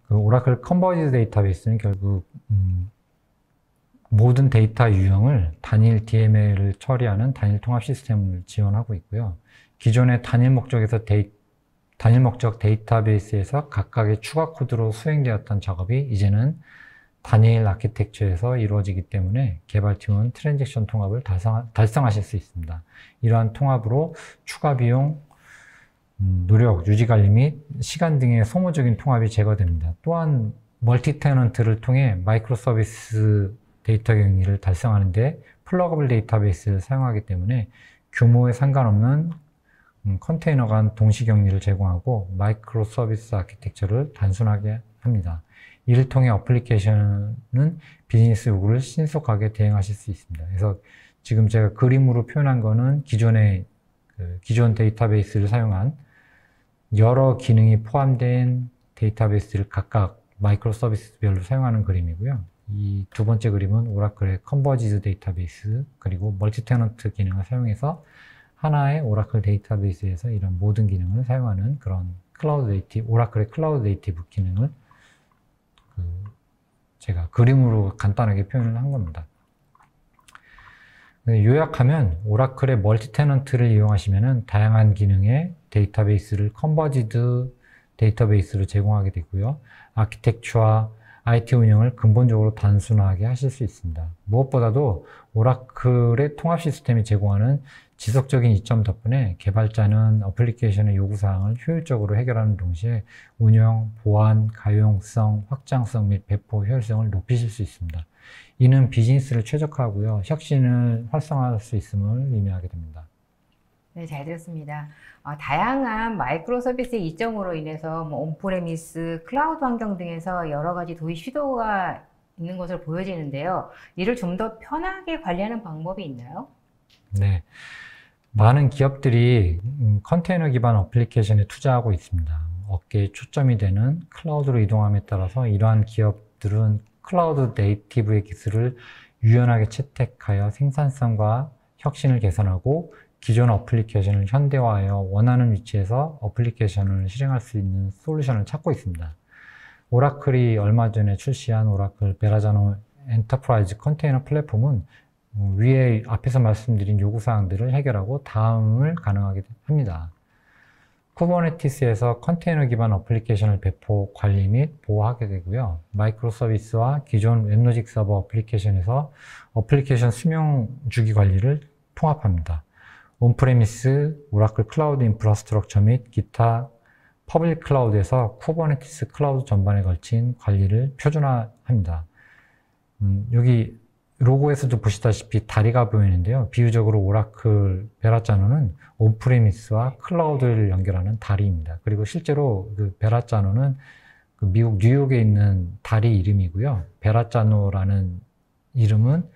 오라클 컨버지드 데이터베이스는 결국 모든 데이터 유형을 단일 DML을 처리하는 단일 통합 시스템을 지원하고 있고요. 기존의 단일 목적 데이터베이스에서 각각의 추가 코드로 수행되었던 작업이 이제는 단일 아키텍처에서 이루어지기 때문에 개발팀은 트랜잭션 통합을 달성하실 수 있습니다. 이러한 통합으로 추가 비용, 노력, 유지관리 및 시간 등의 소모적인 통합이 제거됩니다. 또한 멀티 테넌트를 통해 마이크로 서비스 데이터 격리를 달성하는 데 플러그블 데이터베이스를 사용하기 때문에 규모에 상관없는 컨테이너 간 동시 격리를 제공하고 마이크로 서비스 아키텍처를 단순하게 합니다. 이를 통해 어플리케이션은 비즈니스 요구를 신속하게 대응하실 수 있습니다. 그래서 지금 제가 그림으로 표현한 거는 기존 데이터베이스를 사용한 여러 기능이 포함된 데이터베이스를 각각 마이크로 서비스별로 사용하는 그림이고요. 이 두 번째 그림은 오라클의 컨버지드 데이터베이스 그리고 멀티 테넌트 기능을 사용해서 하나의 오라클 데이터베이스에서 이런 모든 기능을 사용하는 그런 오라클의 클라우드 네이티브 기능을 제가 그림으로 간단하게 표현을 한 겁니다. 요약하면 오라클의 멀티 테넌트를 이용하시면 다양한 기능의 데이터베이스를 컨버지드 데이터베이스로 제공하게 되고요. 아키텍처와 IT 운영을 근본적으로 단순하게 하실 수 있습니다. 무엇보다도 오라클의 통합 시스템이 제공하는 지속적인 이점 덕분에 개발자는 어플리케이션의 요구사항을 효율적으로 해결하는 동시에 운영, 보안, 가용성, 확장성 및 배포 효율성을 높이실 수 있습니다. 이는 비즈니스를 최적화하고요. 혁신을 활성화할 수 있음을 의미하게 됩니다. 네, 잘 들었습니다. 다양한 마이크로 서비스 이점으로 인해서 온프레미스, 클라우드 환경 등에서 여러 가지 도입 시도가 있는 것으로 보여지는데요. 이를 좀 더 편하게 관리하는 방법이 있나요? 네. 많은 기업들이 컨테이너 기반 어플리케이션에 투자하고 있습니다. 업계의 초점이 되는 클라우드로 이동함에 따라서 이러한 기업들은 클라우드 네이티브의 기술을 유연하게 채택하여 생산성과 혁신을 개선하고 기존 어플리케이션을 현대화하여 원하는 위치에서 어플리케이션을 실행할 수 있는 솔루션을 찾고 있습니다. 오라클이 얼마 전에 출시한 오라클 베라자노 엔터프라이즈 컨테이너 플랫폼은 위에 앞에서 말씀드린 요구사항들을 해결하고 다음을 가능하게 합니다. 쿠버네티스에서 컨테이너 기반 어플리케이션을 배포, 관리 및 보호하게 되고요. 마이크로 서비스와 기존 웹로직 서버 어플리케이션에서 어플리케이션 수명 주기 관리를 통합합니다. 온프레미스, 오라클 클라우드 인프라스트럭처 및 기타 퍼블릭 클라우드에서 쿠버네티스 클라우드 전반에 걸친 관리를 표준화합니다. 여기 로고에서도 보시다시피 다리가 보이는데요. 비유적으로 오라클 베라자노는 온프레미스와 클라우드를 연결하는 다리입니다. 그리고 실제로 그 베라자노는 그 미국 뉴욕에 있는 다리 이름이고요. 베라자노라는 이름은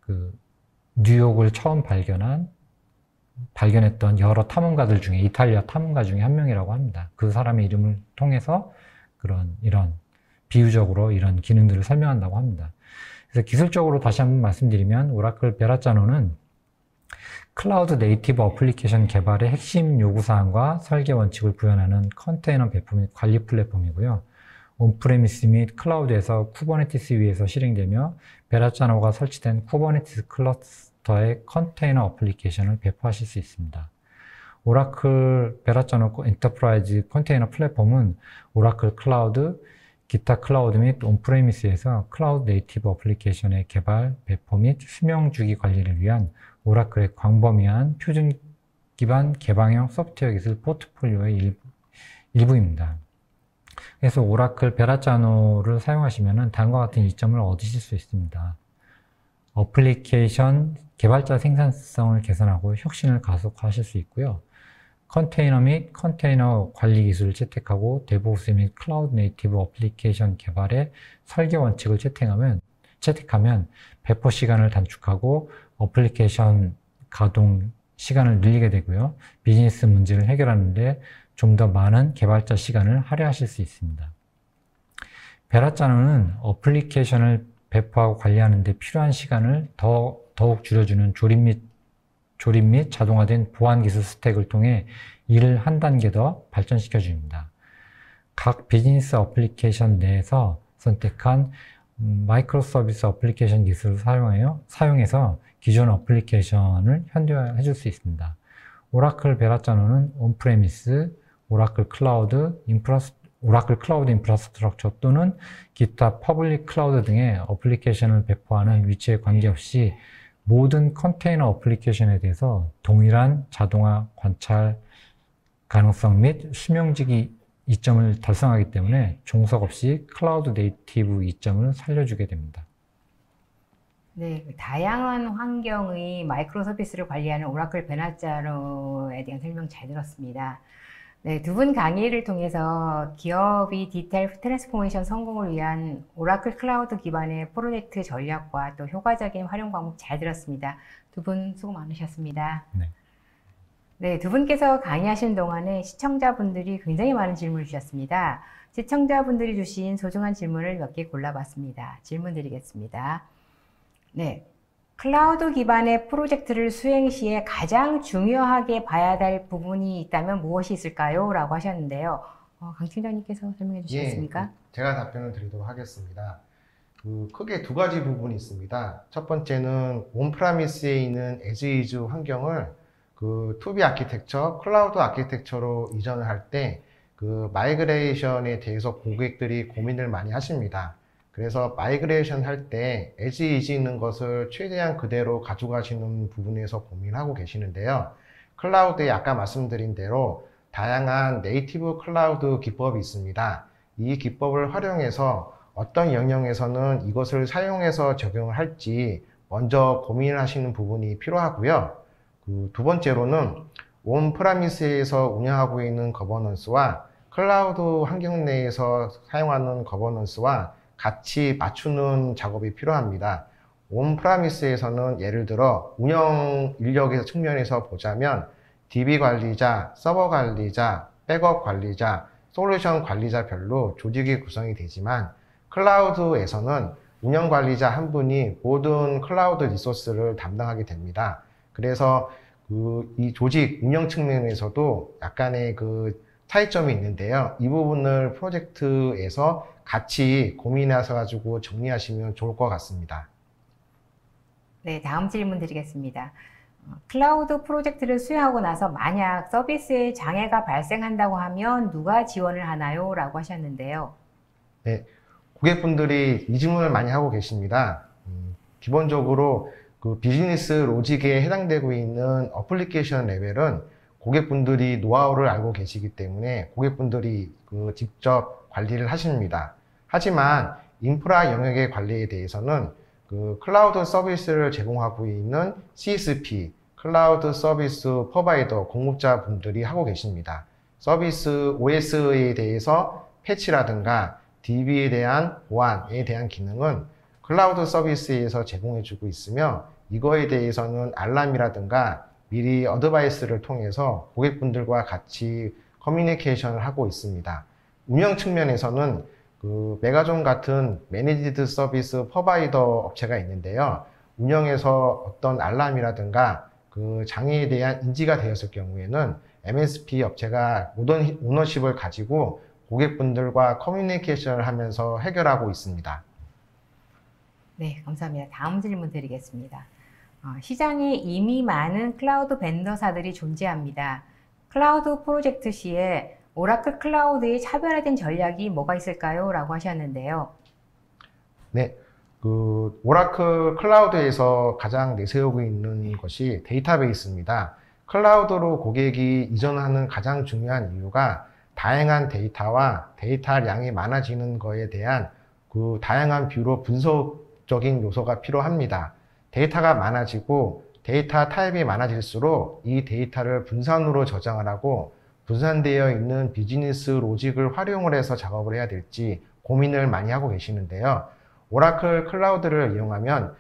그 뉴욕을 처음 발견했던 여러 탐험가들 중에 이탈리아 탐험가 중에 한 명이라고 합니다. 그 사람의 이름을 통해서 이런 비유적으로 이런 기능들을 설명한다고 합니다. 그래서 기술적으로 다시 한번 말씀드리면 오라클 베라자노는 클라우드 네이티브 어플리케이션 개발의 핵심 요구사항과 설계 원칙을 구현하는 컨테이너 배포 및 관리 플랫폼이고요. 온프레미스 및 클라우드에서 쿠버네티스 위에서 실행되며 베라자노가 설치된 쿠버네티스 클러스터의 컨테이너 어플리케이션을 배포하실 수 있습니다. 오라클 베라자노 엔터프라이즈 컨테이너 플랫폼은 오라클 클라우드, 기타 클라우드 및 온프레미스에서 클라우드 네이티브 어플리케이션의 개발, 배포 및 수명 주기 관리를 위한 오라클의 광범위한 표준 기반 개방형 소프트웨어 기술 포트폴리오의 일부입니다. 그래서 오라클 베라자노를 사용하시면 다음과 같은 이점을 얻으실 수 있습니다. 어플리케이션 개발자 생산성을 개선하고 혁신을 가속화하실 수 있고요. 컨테이너 및 컨테이너 관리 기술을 채택하고 데브옵스 및 클라우드 네이티브 어플리케이션 개발의 설계 원칙을 채택하면 배포 시간을 단축하고 어플리케이션 가동 시간을 늘리게 되고요. 비즈니스 문제를 해결하는데 좀 더 많은 개발자 시간을 할애하실 수 있습니다. 베라자노는 어플리케이션을 배포하고 관리하는 데 필요한 시간을 더욱 줄여주는 조립 및 자동화된 보안 기술 스택을 통해 이를 한 단계 더 발전시켜 줍니다. 각 비즈니스 어플리케이션 내에서 선택한 마이크로 서비스 어플리케이션 기술을 사용해서 기존 어플리케이션을 현대화해 줄 수 있습니다. 오라클 베라짜노는 온프레미스, 오라클 클라우드 인프라스트럭처 또는 기타 퍼블릭 클라우드 등의 어플리케이션을 배포하는 위치에 관계없이 모든 컨테이너 어플리케이션에 대해서 동일한 자동화 관찰 가능성 및 수명지기 이점을 달성하기 때문에 종속 없이 클라우드 네이티브 이점을 살려주게 됩니다. 네, 다양한 환경의 마이크로 서비스를 관리하는 오라클 베라짜노에 대한 설명 잘 들었습니다. 네, 두 분 강의를 통해서 기업이 디지털 트랜스포메이션 성공을 위한 오라클 클라우드 기반의 프로젝트 전략과 또 효과적인 활용 방법 잘 들었습니다. 두 분 수고 많으셨습니다. 네. 네, 두 분께서 강의하시는 동안에 시청자분들이 굉장히 많은 질문을 주셨습니다. 시청자분들이 주신 소중한 질문을 몇 개 골라봤습니다. 질문 드리겠습니다. 네, 클라우드 기반의 프로젝트를 수행 시에 가장 중요하게 봐야 될 부분이 있다면 무엇이 있을까요? 라고 하셨는데요. 강 팀장님께서 설명해 주시겠습니까? 예, 제가 답변을 드리도록 하겠습니다. 크게 두 가지 부분이 있습니다. 첫 번째는 온프라미스에 있는 as-is 환경을 투비 아키텍처, 클라우드 아키텍처로 이전을 할 때 마이그레이션에 대해서 고객들이 고민을 많이 하십니다. 그래서 마이그레이션 할 때 as-is 있는 것을 최대한 그대로 가져가시는 부분에서 고민하고 계시는데요. 클라우드에 아까 말씀드린 대로 다양한 네이티브 클라우드 기법이 있습니다. 이 기법을 활용해서 어떤 영역에서는 이것을 사용해서 적용을 할지 먼저 고민하시는 부분이 필요하고요. 두 번째로는 온프라미스에서 운영하고 있는 거버넌스와 클라우드 환경 내에서 사용하는 거버넌스와 같이 맞추는 작업이 필요합니다. 온프라미스에서는 예를 들어 운영 인력의 측면에서 보자면 DB 관리자, 서버 관리자, 백업 관리자, 솔루션 관리자별로 조직이 구성이 되지만 클라우드에서는 운영 관리자 한 분이 모든 클라우드 리소스를 담당하게 됩니다. 그래서 이 조직 운영 측면에서도 약간의 차이점이 있는데요. 이 부분을 프로젝트에서 같이 고민하셔 가지고 정리하시면 좋을 것 같습니다. 네, 다음 질문 드리겠습니다. 클라우드 프로젝트를 수행하고 나서 만약 서비스에 장애가 발생한다고 하면 누가 지원을 하나요? 라고 하셨는데요. 네, 고객분들이 이 질문을 많이 하고 계십니다. 기본적으로 비즈니스 로직에 해당되고 있는 어플리케이션 레벨은 고객분들이 노하우를 알고 계시기 때문에 고객분들이 직접 관리를 하십니다. 하지만 인프라 영역의 관리에 대해서는 클라우드 서비스를 제공하고 있는 CSP, 클라우드 서비스 프로바이더 공급자 분들이 하고 계십니다. 서비스 OS에 대해서 패치라든가 DB에 대한 보안에 대한 기능은 클라우드 서비스에서 제공해주고 있으며 이거에 대해서는 알람이라든가 미리 어드바이스를 통해서 고객분들과 같이 커뮤니케이션을 하고 있습니다. 운영 측면에서는 메가존 같은 매니지드 서비스 프로바이더 업체가 있는데요. 운영에서 어떤 알람이라든가 장애에 대한 인지가 되었을 경우에는 MSP 업체가 모든 오너십을 가지고 고객분들과 커뮤니케이션을 하면서 해결하고 있습니다. 네, 감사합니다. 다음 질문 드리겠습니다. 시장에 이미 많은 클라우드 벤더사들이 존재합니다. 클라우드 프로젝트 시에 오라클 클라우드의 차별화된 전략이 뭐가 있을까요? 라고 하셨는데요. 네, 오라클 클라우드에서 가장 내세우고 있는 것이 데이터베이스입니다. 클라우드로 고객이 이전하는 가장 중요한 이유가 다양한 데이터와 데이터량이 많아지는 것에 대한 다양한 뷰로 분석적인 요소가 필요합니다. 데이터가 많아지고 데이터 타입이 많아질수록 이 데이터를 분산으로 저장을 하고 분산되어 있는 비즈니스 로직을 활용을 해서 작업을 해야 될지 고민을 많이 하고 계시는데요. 오라클 클라우드를 이용하면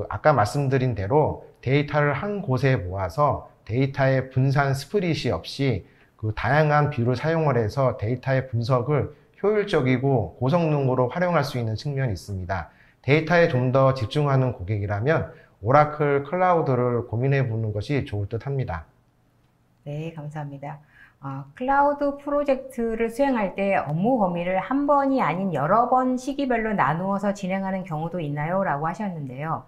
아까 말씀드린 대로 데이터를 한 곳에 모아서 데이터의 분산 스프릿이 없이 다양한 뷰를 사용을 해서 데이터의 분석을 효율적이고 고성능으로 활용할 수 있는 측면이 있습니다. 데이터에 좀 더 집중하는 고객이라면 오라클 클라우드를 고민해 보는 것이 좋을 듯 합니다. 네, 감사합니다. 클라우드 프로젝트를 수행할 때 업무 범위를 한 번이 아닌 여러 번 시기별로 나누어서 진행하는 경우도 있나요? 라고 하셨는데요.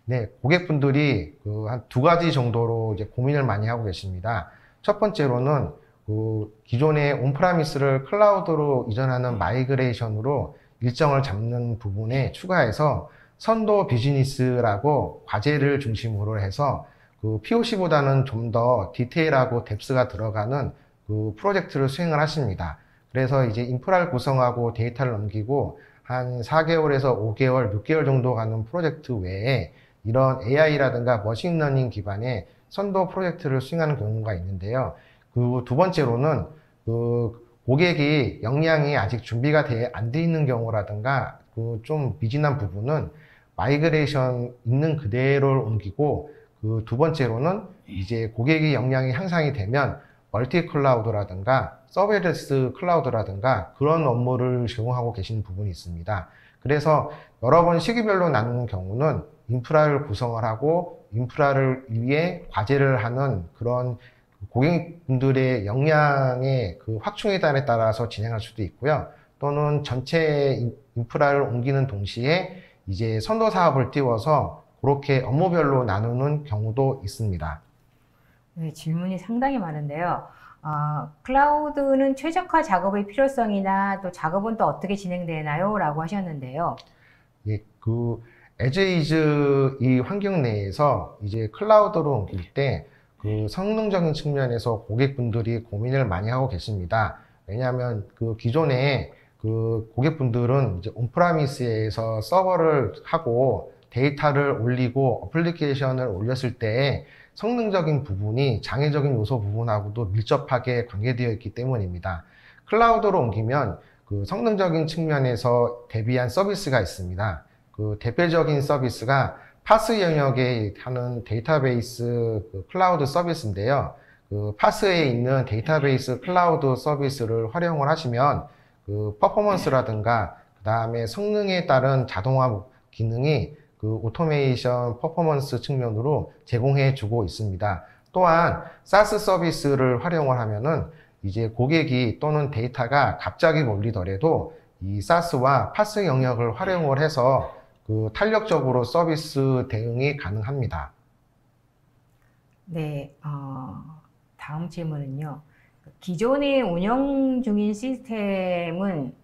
네, 고객분들이 그 한 두 가지 정도로 이제 고민을 많이 하고 계십니다. 첫 번째로는 그 기존의 온프라미스를 클라우드로 이전하는 마이그레이션으로 일정을 잡는 부분에 추가해서 선도 비즈니스라고 과제를 중심으로 해서 그 POC보다는 좀 더 디테일하고 뎁스가 들어가는 그 프로젝트를 수행을 하십니다. 그래서 이제 인프라를 구성하고 데이터를 넘기고 한 4개월에서 5개월, 6개월 정도 가는 프로젝트 외에 이런 AI라든가 머신러닝 기반의 선도 프로젝트를 수행하는 경우가 있는데요. 그 두 번째로는 그 고객이 역량이 아직 준비가 안 돼 있는 경우라든가 그 좀 미진한 부분은 마이그레이션 있는 그대로를 옮기고 그 두 번째로는 이제 고객의 역량이 향상이 되면 멀티 클라우드라든가 서베이런스 클라우드라든가 그런 업무를 제공하고 계시는 부분이 있습니다. 그래서 여러 번 시기별로 나누는 경우는 인프라를 구성을 하고 인프라를 위해 과제를 하는 그런 고객분들의 역량의 그 확충에 따라서 진행할 수도 있고요. 또는 전체 인프라를 옮기는 동시에 이제 선도 사업을 띄워서 그렇게 업무별로 나누는 경우도 있습니다. 네, 질문이 상당히 많은데요. 클라우드는 최적화 작업의 필요성이나 또 작업은 또 어떻게 진행되나요? 라고 하셨는데요. 예, 그 as is 이 환경 내에서 이제 클라우드로 옮길 때 그 성능적인 측면에서 고객분들이 고민을 많이 하고 계십니다. 왜냐하면 그 기존에 그 고객분들은 이제 온프라미스에서 서버를 하고 데이터를 올리고 어플리케이션을 올렸을 때 성능적인 부분이 장애적인 요소 부분하고도 밀접하게 관계되어 있기 때문입니다. 클라우드로 옮기면 그 성능적인 측면에서 대비한 서비스가 있습니다. 그 대표적인 서비스가 파스 영역에 하는 데이터베이스 그 클라우드 서비스인데요. 그 파스에 있는 데이터베이스 클라우드 서비스를 활용을 하시면 그 퍼포먼스라든가 그 다음에 성능에 따른 자동화 기능이 그 오토메이션 퍼포먼스 측면으로 제공해 주고 있습니다. 또한 사스 서비스를 활용을 하면은 이제 고객이 또는 데이터가 갑자기 몰리더라도 이 사스와 파스 영역을 활용을 해서 그 탄력적으로 서비스 대응이 가능합니다. 네, 다음 질문은요. 기존에 운영 중인 시스템은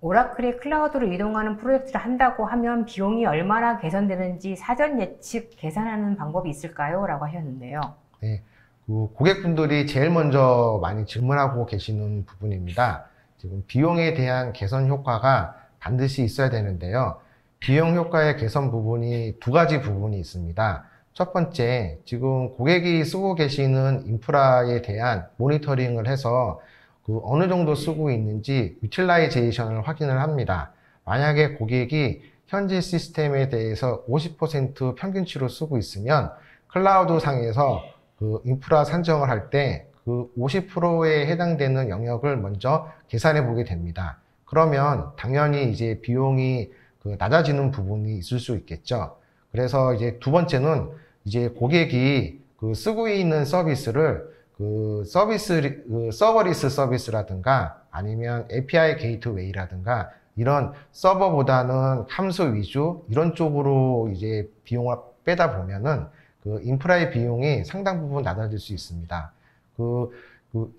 오라클의 클라우드로 이동하는 프로젝트를 한다고 하면 비용이 얼마나 개선되는지 사전 예측 계산하는 방법이 있을까요? 라고 하셨는데요. 네, 그 고객분들이 제일 먼저 많이 질문하고 계시는 부분입니다. 지금 비용에 대한 개선 효과가 반드시 있어야 되는데요. 비용 효과의 개선 부분이 두 가지 부분이 있습니다. 첫 번째, 지금 고객이 쓰고 계시는 인프라에 대한 모니터링을 해서 그 어느 정도 쓰고 있는지 유틸라이제이션을 확인을 합니다. 만약에 고객이 현재 시스템에 대해서 50% 평균치로 쓰고 있으면 클라우드 상에서 그 인프라 산정을 할 때 그 50%에 해당되는 영역을 먼저 계산해 보게 됩니다. 그러면 당연히 이제 비용이 그 낮아지는 부분이 있을 수 있겠죠. 그래서 이제 두 번째는 이제 고객이 그 쓰고 있는 서비스를 그 서버리스 서비스라든가 아니면 API 게이트웨이라든가 이런 서버보다는 함수 위주 이런 쪽으로 이제 비용을 빼다 보면은 그 인프라의 비용이 상당 부분 낮아질 수 있습니다. 그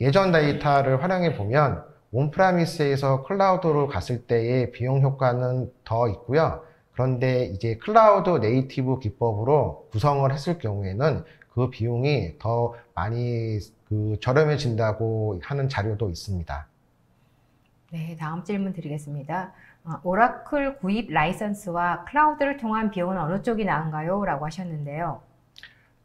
예전 데이터를 활용해 보면 온프라미스에서 클라우드로 갔을 때의 비용 효과는 더 있고요. 그런데 이제 클라우드 네이티브 기법으로 구성을 했을 경우에는 그 비용이 더 많이 저렴해진다고 하는 자료도 있습니다. 네, 다음 질문 드리겠습니다. 오라클 구입 라이선스와 클라우드를 통한 비용은 어느 쪽이 나은가요? 라고 하셨는데요.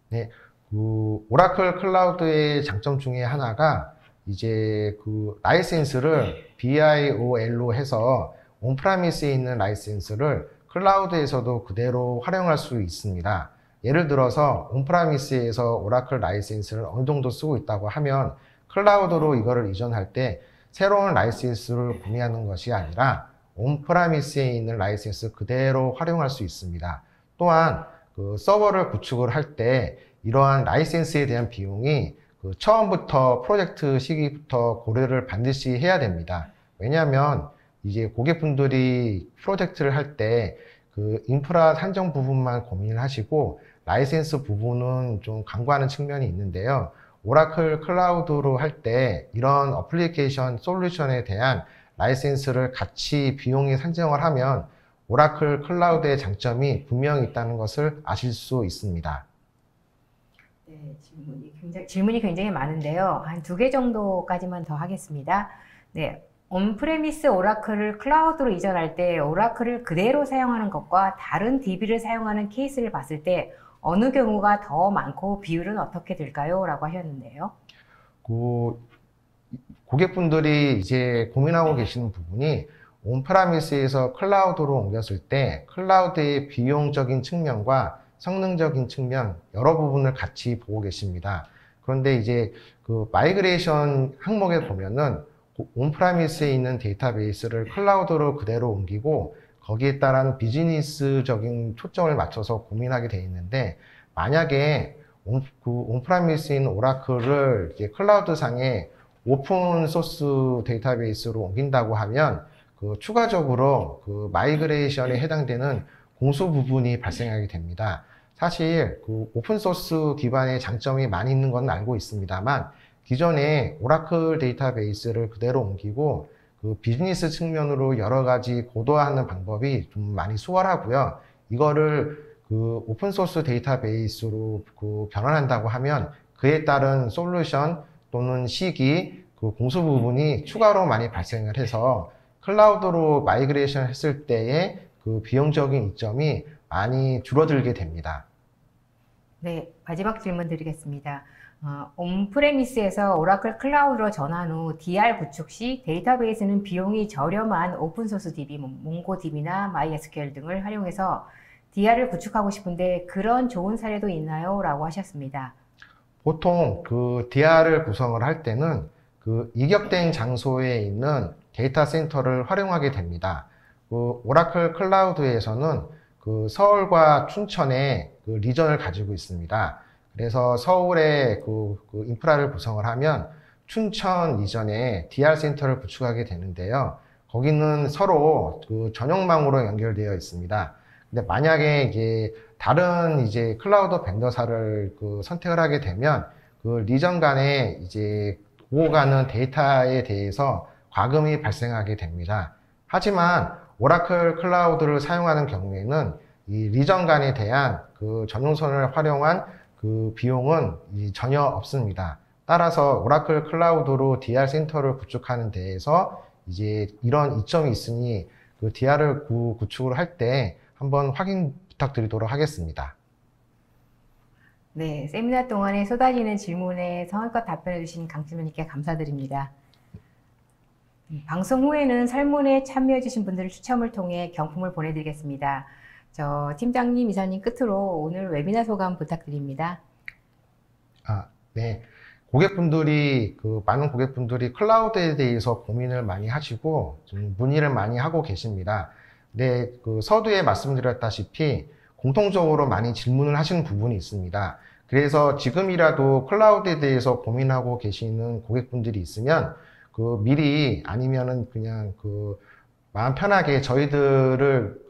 네, 그 오라클 클라우드의 장점 중에 하나가 이제 그 라이센스를 BIOL로 해서 온프라미스에 있는 라이센스를 클라우드에서도 그대로 활용할 수 있습니다. 예를 들어서 온프라미스에서 오라클 라이센스를 어느 정도 쓰고 있다고 하면 클라우드로 이거를 이전할 때 새로운 라이센스를 구매하는 것이 아니라 온프라미스에 있는 라이센스 그대로 활용할 수 있습니다. 또한 그 서버를 구축을 할 때 이러한 라이센스에 대한 비용이 그 처음부터 프로젝트 시기부터 고려를 반드시 해야 됩니다. 왜냐하면 이제 고객분들이 프로젝트를 할 때 그 인프라 산정 부분만 고민을 하시고 라이센스 부분은 좀 간과하는 측면이 있는데요. 오라클 클라우드로 할 때 이런 어플리케이션 솔루션에 대한 라이센스를 같이 비용이 산정을 하면 오라클 클라우드의 장점이 분명히 있다는 것을 아실 수 있습니다. 네, 질문이 굉장히 많은데요. 한 2개 정도까지만 더 하겠습니다. 네, 온프레미스 오라클을 클라우드로 이전할 때 오라클을 그대로 사용하는 것과 다른 DB를 사용하는 케이스를 봤을 때 어느 경우가 더 많고 비율은 어떻게 될까요? 라고 하셨는데요. 고객분들이 이제 고민하고 계시는 부분이 온프라미스에서 클라우드로 옮겼을 때 클라우드의 비용적인 측면과 성능적인 측면 여러 부분을 같이 보고 계십니다. 그런데 이제 그 마이그레이션 항목에 보면은 온프라미스에 있는 데이터베이스를 클라우드로 그대로 옮기고 거기에 따른 비즈니스적인 초점을 맞춰서 고민하게 돼 있는데, 만약에 온프라미스에 있는 오라클을 이제 클라우드 상에 오픈 소스 데이터베이스로 옮긴다고 하면 추가적으로 그 마이그레이션에 해당되는 공수 부분이 발생하게 됩니다. 사실 오픈 소스 기반의 장점이 많이 있는 건 알고 있습니다만, 기존에 오라클 데이터베이스를 그대로 옮기고 그 비즈니스 측면으로 여러 가지 고도화하는 방법이 좀 많이 수월하고요. 이거를 그 오픈 소스 데이터베이스로 변환한다고 하면 그에 따른 솔루션 또는 시기, 공수 부분이 추가로 많이 발생을 해서 클라우드로 마이그레이션 했을 때의 그 비용적인 이점이 많이 줄어들게 됩니다. 네, 마지막 질문 드리겠습니다. 온프레미스에서 오라클 클라우드로 전환 후 DR 구축 시 데이터베이스는 비용이 저렴한 오픈소스 DB, 몽고DB나 MySQL 등을 활용해서 DR을 구축하고 싶은데 그런 좋은 사례도 있나요? 라고 하셨습니다. 보통 그 DR을 구성을 할 때는 그 이격된 장소에 있는 데이터 센터를 활용하게 됩니다. 그 오라클 클라우드에서는 그 서울과 춘천에 그 리전을 가지고 있습니다. 그래서 서울에 그 인프라를 구성을 하면 춘천 리전에 DR 센터를 구축하게 되는데요. 거기는 서로 그 전용망으로 연결되어 있습니다. 근데 만약에 이게 다른 이제 클라우드 벤더사를 선택을 하게 되면 그 리전 간에 이제 오고 가는 데이터에 대해서 과금이 발생하게 됩니다. 하지만 오라클 클라우드를 사용하는 경우에는 이 리전 간에 대한 그 전용선을 활용한 그 비용은 전혀 없습니다. 따라서 오라클 클라우드로 DR 센터를 구축하는 데에서 이제 이런 이점이 있으니 그 DR을 구축을 할 때 한번 확인 부탁드리도록 하겠습니다. 네, 세미나 동안에 쏟아지는 질문에 성의껏 답변해 주신 강팀장님께 감사드립니다. 방송 후에는 설문에 참여해 주신 분들을 추첨을 통해 경품을 보내드리겠습니다. 팀장님, 이사님 끝으로 오늘 웨비나 소감 부탁드립니다. 네. 많은 고객분들이 클라우드에 대해서 고민을 많이 하시고 좀 문의를 많이 하고 계십니다. 네, 서두에 말씀드렸다시피 공통적으로 많이 질문을 하시는 부분이 있습니다. 그래서 지금이라도 클라우드에 대해서 고민하고 계시는 고객분들이 있으면 미리 아니면은 그냥 마음 편하게 저희들을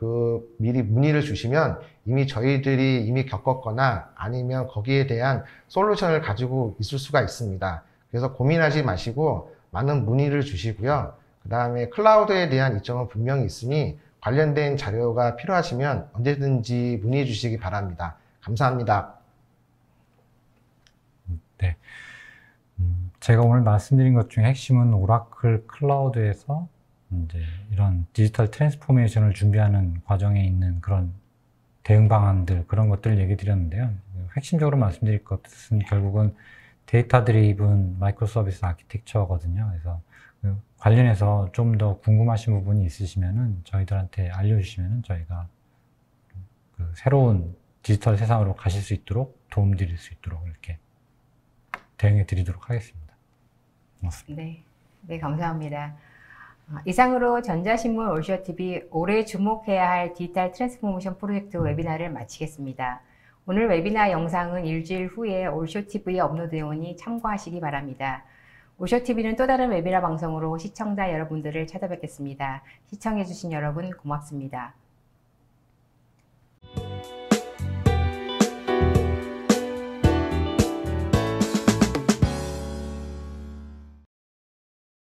미리 문의를 주시면 저희들이 이미 겪었거나 아니면 거기에 대한 솔루션을 가지고 있을 수가 있습니다. 그래서 고민하지 마시고 많은 문의를 주시고요. 그 다음에 클라우드에 대한 이점은 분명히 있으니 관련된 자료가 필요하시면 언제든지 문의해 주시기 바랍니다. 감사합니다. 네. 제가 오늘 말씀드린 것 중에 핵심은 오라클 클라우드에서 이제 이런 디지털 트랜스포메이션을 준비하는 과정에 있는 그런 대응 방안들, 그런 것들을 얘기 드렸는데요. 핵심적으로 말씀드릴 것은 결국은 데이터 드리븐 마이크로 서비스 아키텍처거든요. 그래서 관련해서 좀 더 궁금하신 부분이 있으시면은 저희들한테 알려주시면은 저희가 새로운 디지털 세상으로 가실 수 있도록 도움드릴 수 있도록 이렇게 대응해 드리도록 하겠습니다. 고맙습니다. 네, 감사합니다. 이상으로 전자신문 올쇼TV 올해 주목해야 할 디지털 트랜스포메이션 프로젝트 웨비나를 마치겠습니다. 오늘 웨비나 영상은 일주일 후에 올쇼TV에 업로드되오니 참고하시기 바랍니다. 올쇼TV는 또 다른 웨비나 방송으로 시청자 여러분들을 찾아뵙겠습니다. 시청해주신 여러분 고맙습니다.